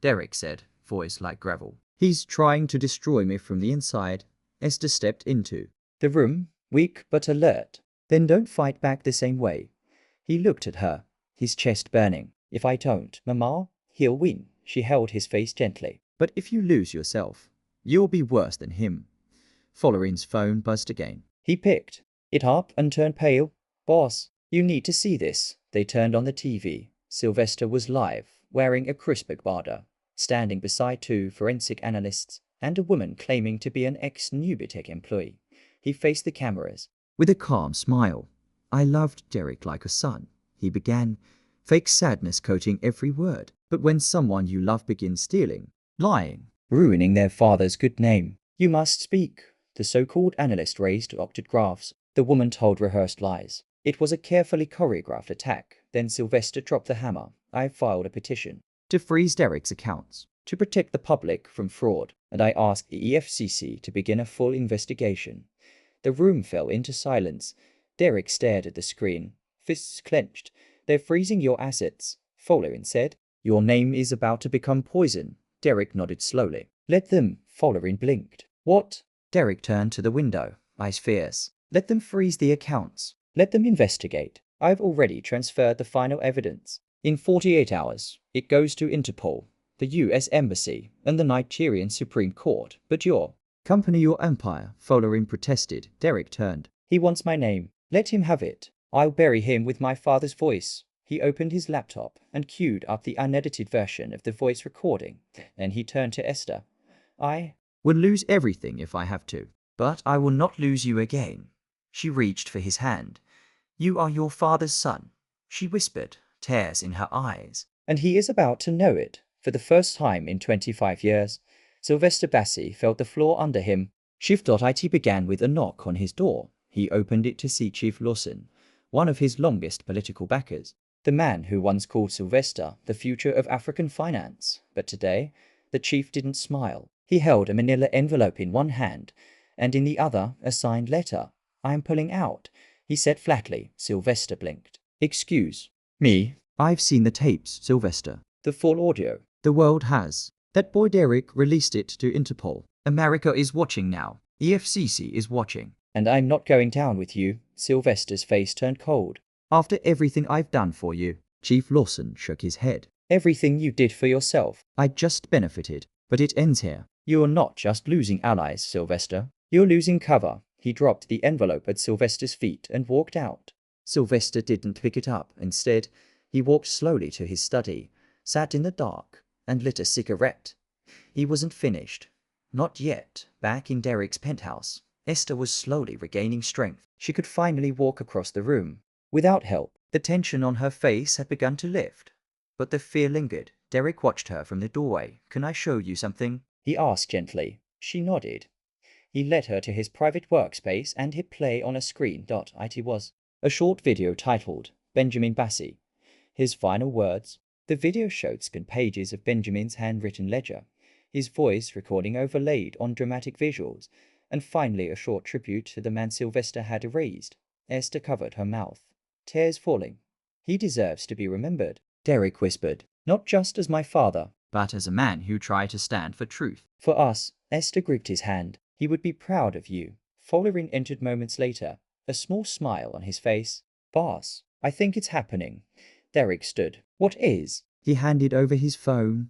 Derrick said, voice like gravel. He's trying to destroy me from the inside. Esther stepped into the room, weak but alert. Then don't fight back the same way. He looked at her, his chest burning. If I don't, Mama, he'll win. She held his face gently. But if you lose yourself, you'll be worse than him. Follerin's phone buzzed again. He picked it up and turned pale. Boss, you need to see this. They turned on the TV. Sylvester was live, wearing a crisp agbada, standing beside two forensic analysts and a woman claiming to be an ex-Nubitek employee. He faced the cameras with a calm smile. I loved Derrick like a son, he began, fake sadness coating every word. But when someone you love begins stealing, lying, ruining their father's good name, you must speak. The so-called analyst raised doctored graphs. The woman told rehearsed lies. It was a carefully choreographed attack. Then Sylvester dropped the hammer. I filed a petition to freeze Derrick's accounts, to protect the public from fraud, and I asked the EFCC to begin a full investigation. The room fell into silence. Derrick stared at the screen, fists clenched. They're freezing your assets, Follerin said. Your name is about to become poison. Derrick nodded slowly. Let them. Follerin blinked. What? Derrick turned to the window, eyes fierce. Let them freeze the accounts. Let them investigate. I've already transferred the final evidence. In 48 hours, it goes to Interpol, the US Embassy, and the Nigerian Supreme Court. But your company, your empire, Follerin protested. Derrick turned. He wants my name. Let him have it. I'll bury him with my father's voice. He opened his laptop and queued up the unedited version of the voice recording. Then he turned to Esther. I will lose everything if I have to, but I will not lose you again. She reached for his hand. You are your father's son, she whispered, tears in her eyes. And he is about to know it. For the first time in 25 years, Sylvester Bassey felt the floor under him. Shift.it began with a knock on his door. He opened it to see Chief Lawson, one of his longest political backers. The man who once called Sylvester the future of African finance. But today, the chief didn't smile. He held a manila envelope in one hand, and in the other a signed letter. I am pulling out, he said flatly. Sylvester blinked. Excuse me. I've seen the tapes, Sylvester. The full audio. The world has. That boy Derrick released it to Interpol. America is watching now. EFCC is watching. And I'm not going down with you. Sylvester's face turned cold. After everything I've done for you. Chief Lawson shook his head. Everything you did for yourself. I just benefited. But it ends here. You're not just losing allies, Sylvester. You're losing cover. He dropped the envelope at Sylvester's feet and walked out. Sylvester didn't pick it up. Instead, he walked slowly to his study, sat in the dark, and lit a cigarette. He wasn't finished. Not yet. Back in Derrick's penthouse, Esther was slowly regaining strength. She could finally walk across the room. Without help, the tension on her face had begun to lift. But the fear lingered. Derrick watched her from the doorway. Can I show you something? He asked gently. She nodded. He led her to his private workspace and hit play on a screen. It was a short video titled Benjamin Bassey. His final words. The video showed scanned pages of Benjamin's handwritten ledger, his voice recording overlaid on dramatic visuals, and finally a short tribute to the man Sylvester had erased. Esther covered her mouth, tears falling. He deserves to be remembered, Derrick whispered, not just as my father, but as a man who tried to stand for truth. For us, Esther gripped his hand. He would be proud of you. Follerin entered moments later, a small smile on his face. Boss, I think it's happening. Derrick stood. What is? He handed over his phone.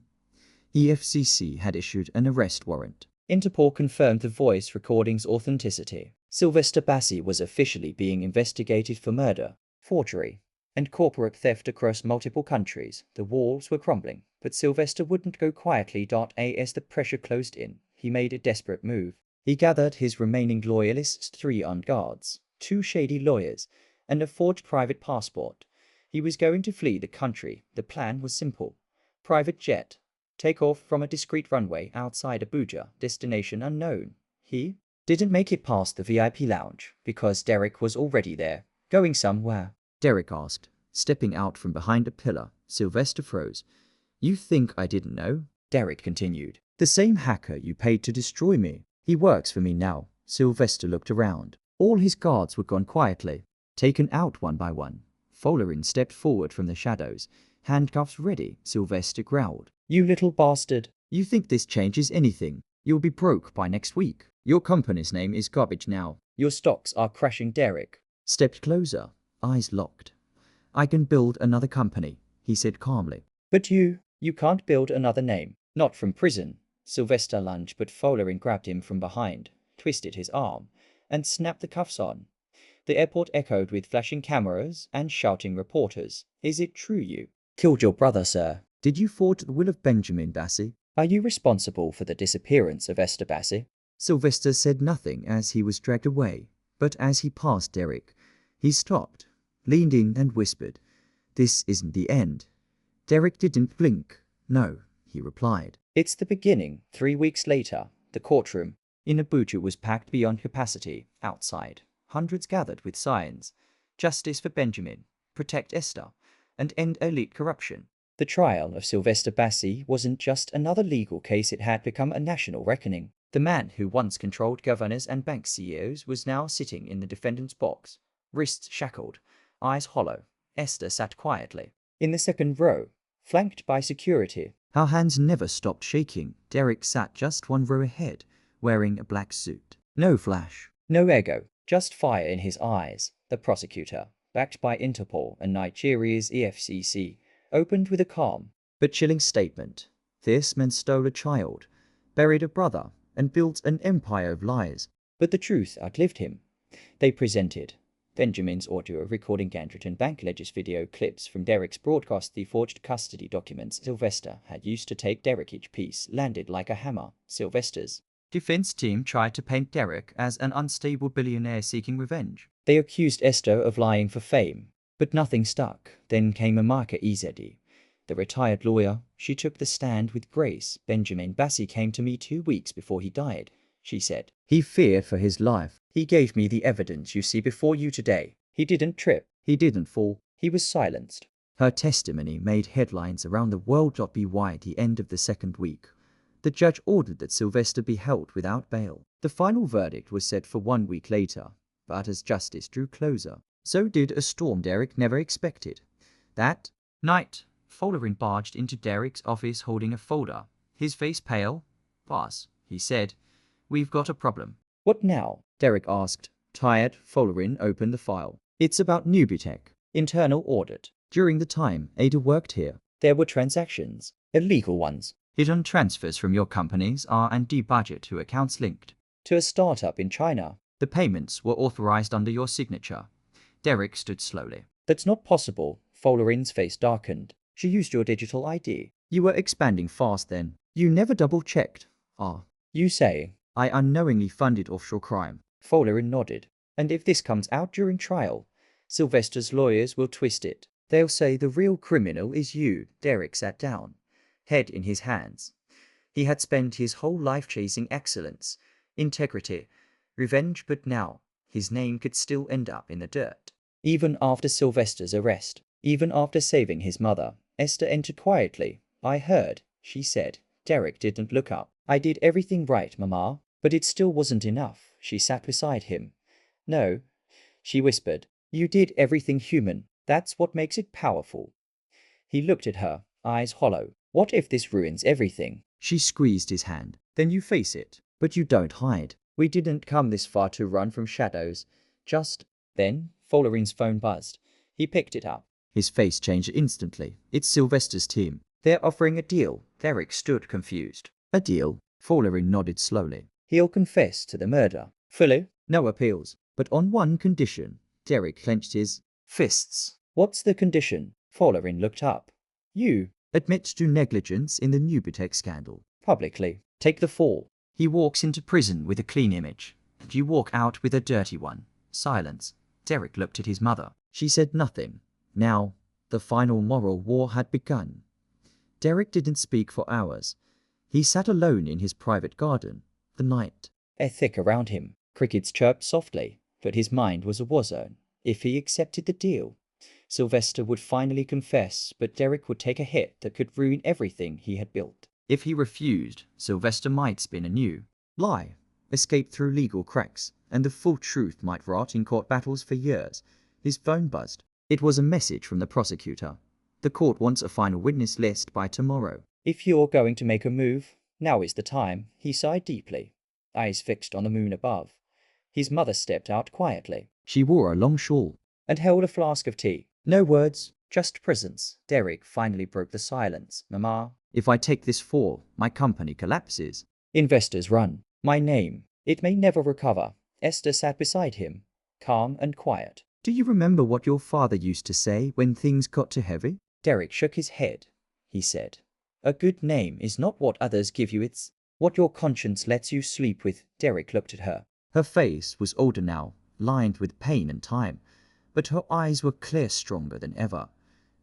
EFCC had issued an arrest warrant. Interpol confirmed the voice recording's authenticity. Sylvester Bassey was officially being investigated for murder, forgery, and corporate theft across multiple countries. The walls were crumbling, but Sylvester wouldn't go quietly. As the pressure closed in, he made a desperate move. He gathered his remaining loyalists, 3 armed guards, 2 shady lawyers, and a forged private passport. He was going to flee the country. The plan was simple. Private jet. Take off from a discreet runway outside Abuja, destination unknown. He didn't make it past the VIP lounge because Derrick was already there. Going somewhere? Derrick asked, stepping out from behind a pillar. Sylvester froze. You think I didn't know? Derrick continued. The same hacker you paid to destroy me. He works for me now. Sylvester looked around. All his guards were gone quietly, taken out one by one. Follerin stepped forward from the shadows, handcuffs ready. Sylvester growled. You little bastard. You think this changes anything? You'll be broke by next week. Your company's name is garbage now. Your stocks are crashing. Derrick stepped closer, eyes locked. I can build another company, he said calmly. But you can't build another name. Not from prison. Sylvester lunged, but Follerin grabbed him from behind, twisted his arm, and snapped the cuffs on. The airport echoed with flashing cameras and shouting reporters. Is it true you killed your brother, sir? Did you forge the will of Benjamin Bassey? Are you responsible for the disappearance of Esther Bassey? Sylvester said nothing as he was dragged away, but as he passed Derrick, he stopped, leaned in and whispered, This isn't the end. Derrick didn't blink. No, he replied. It's the beginning. 3 weeks later, the courtroom in Abuja was packed beyond capacity. Outside, hundreds gathered with signs. Justice for Benjamin, protect Esther, and end elite corruption. The trial of Sylvester Bassey wasn't just another legal case, it had become a national reckoning. The man who once controlled governors and bank CEOs was now sitting in the defendant's box, wrists shackled, eyes hollow. Esther sat quietly in the second row, flanked by security. Her hands never stopped shaking. Derrick sat just 1 row ahead, wearing a black suit. No flash, no ego, just fire in his eyes. The prosecutor, backed by Interpol and Nigeria's EFCC, opened with a calm but chilling statement. This man stole a child, buried a brother, and built an empire of lies. But the truth outlived him. They presented Benjamin's audio recording, Gandriton Bank ledger's video clips from Derrick's broadcast, the forged custody documents Sylvester had used to take Derrick. Each piece landed like a hammer. Sylvester's defense team tried to paint Derrick as an unstable billionaire seeking revenge. They accused Esther of lying for fame, but nothing stuck. Then came Amaka Ezedi, the retired lawyer. She took the stand with grace. Benjamin Bassey came to me 2 weeks before he died, she said. He feared for his life. He gave me the evidence you see before you today. He didn't trip. He didn't fall. He was silenced. Her testimony made headlines around the world. By the end of the second week, the judge ordered that Sylvester be held without bail. The final verdict was set for 1 week later, but as justice drew closer, so did a storm Derrick never expected. That night, Follerin barged into Derrick's office holding a folder, his face pale. Boss, he said, we've got a problem. What now? Derrick asked. Tired, Follerin opened the file. It's about Nubitech. Internal audit. During the time Ada worked here, there were transactions, illegal ones, hidden transfers from your company's R&D budget to accounts linked to a startup in China. The payments were authorized under your signature. Derrick stood slowly. That's not possible. Follerin's face darkened. She used your digital ID. You were expanding fast then. You never double-checked. You say I unknowingly funded offshore crime. Follerin nodded. And if this comes out during trial, Sylvester's lawyers will twist it. They'll say the real criminal is you. Derrick sat down, head in his hands. He had spent his whole life chasing excellence, integrity, revenge, but now his name could still end up in the dirt. Even after Sylvester's arrest, even after saving his mother, Esther entered quietly. I heard, she said. Derrick didn't look up. I did everything right, Mama, but it still wasn't enough. She sat beside him. No, she whispered. You did everything human. That's what makes it powerful. He looked at her, eyes hollow. What if this ruins everything? She squeezed his hand. Then you face it. But you don't hide. We didn't come this far to run from shadows. Just then, Follerin's phone buzzed. He picked it up. His face changed instantly. It's Sylvester's team. They're offering a deal. Derrick stood confused. A deal? Follerin nodded slowly. He'll confess to the murder. Fully? No appeals, but on one condition. Derrick clenched his fists. What's the condition? Folarin looked up. You admit to negligence in the Nubitech scandal. Publicly. Take the fall. He walks into prison with a clean image, and you walk out with a dirty one. Silence. Derrick looked at his mother. She said nothing. Now, the final moral war had begun. Derrick didn't speak for hours. He sat alone in his private garden. The night air thick around him. Crickets chirped softly, but his mind was a war zone. If he accepted the deal, Sylvester would finally confess, but Derrick would take a hit that could ruin everything he had built. If he refused, Sylvester might spin a new lie, escape through legal cracks, and the full truth might rot in court battles for years. His phone buzzed. It was a message from the prosecutor. The court wants a final witness list by tomorrow. If you're going to make a move, now is the time. He sighed deeply, eyes fixed on the moon above. His mother stepped out quietly. She wore a long shawl and held a flask of tea. No words, just presence. Derrick finally broke the silence. Mama, if I take this fall, my company collapses. Investors run. My name. It may never recover. Esther sat beside him, calm and quiet. Do you remember what your father used to say when things got too heavy? Derrick shook his head. He said, a good name is not what others give you, it's what your conscience lets you sleep with. Derrick looked at her. Her face was older now, lined with pain and time, but her eyes were clear, stronger than ever.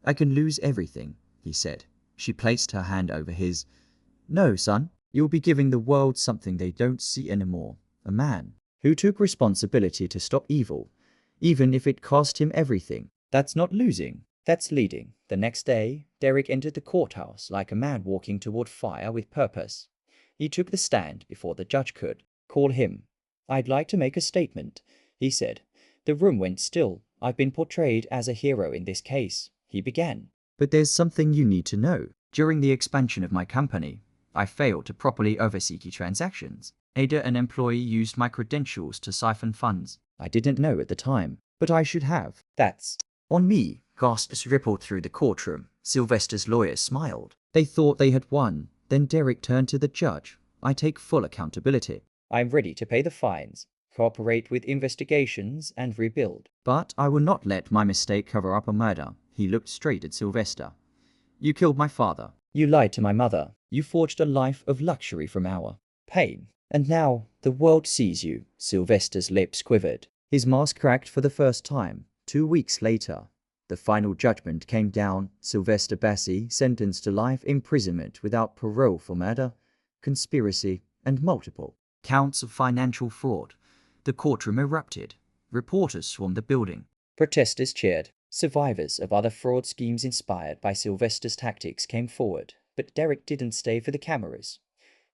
I can lose everything, he said. She placed her hand over his. No, son, you'll be giving the world something they don't see anymore. A man who took responsibility to stop evil, even if it cost him everything. That's not losing, that's leading. The next day, Derrick entered the courthouse like a man walking toward fire with purpose. He took the stand before the judge could call him. I'd like to make a statement, he said. The room went still. I've been portrayed as a hero in this case, he began. But there's something you need to know. During the expansion of my company, I failed to properly oversee key transactions. Ada, an employee, used my credentials to siphon funds. I didn't know at the time, but I should have. That's on me. Gasps rippled through the courtroom. Sylvester's lawyers smiled. They thought they had won. Then Derrick turned to the judge. I take full accountability. I'm ready to pay the fines, cooperate with investigations, and rebuild. But I will not let my mistake cover up a murder. He looked straight at Sylvester. You killed my father. You lied to my mother. You forged a life of luxury from our pain. And now the world sees you. Sylvester's lips quivered. His mask cracked for the first time. 2 weeks later, the final judgment came down. Sylvester Bassi sentenced to life imprisonment without parole for murder, conspiracy, and multiple counts of financial fraud. The courtroom erupted. Reporters swarmed the building. Protesters cheered. Survivors of other fraud schemes inspired by Sylvester's tactics came forward, but Derrick didn't stay for the cameras.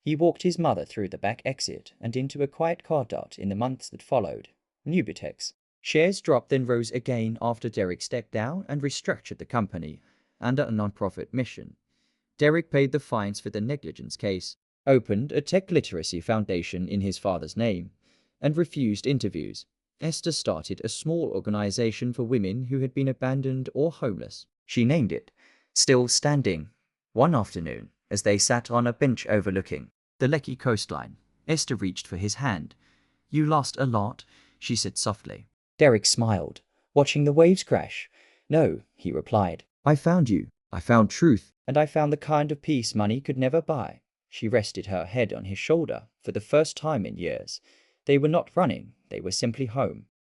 He walked his mother through the back exit and into a quiet car dot in the months that followed. Nubitech's shares dropped, then rose again after Derrick stepped down and restructured the company under a non-profit mission. Derrick paid the fines for the negligence case, opened a tech literacy foundation in his father's name, and refused interviews. Esther started a small organization for women who had been abandoned or homeless. She named it Still Standing. One afternoon, as they sat on a bench overlooking the Lekki coastline, Esther reached for his hand. You lost a lot, she said softly. Derrick smiled, watching the waves crash. No, he replied. I found you. I found truth. And I found the kind of peace money could never buy. She rested her head on his shoulder for the first time in years. They were not running, they were simply home.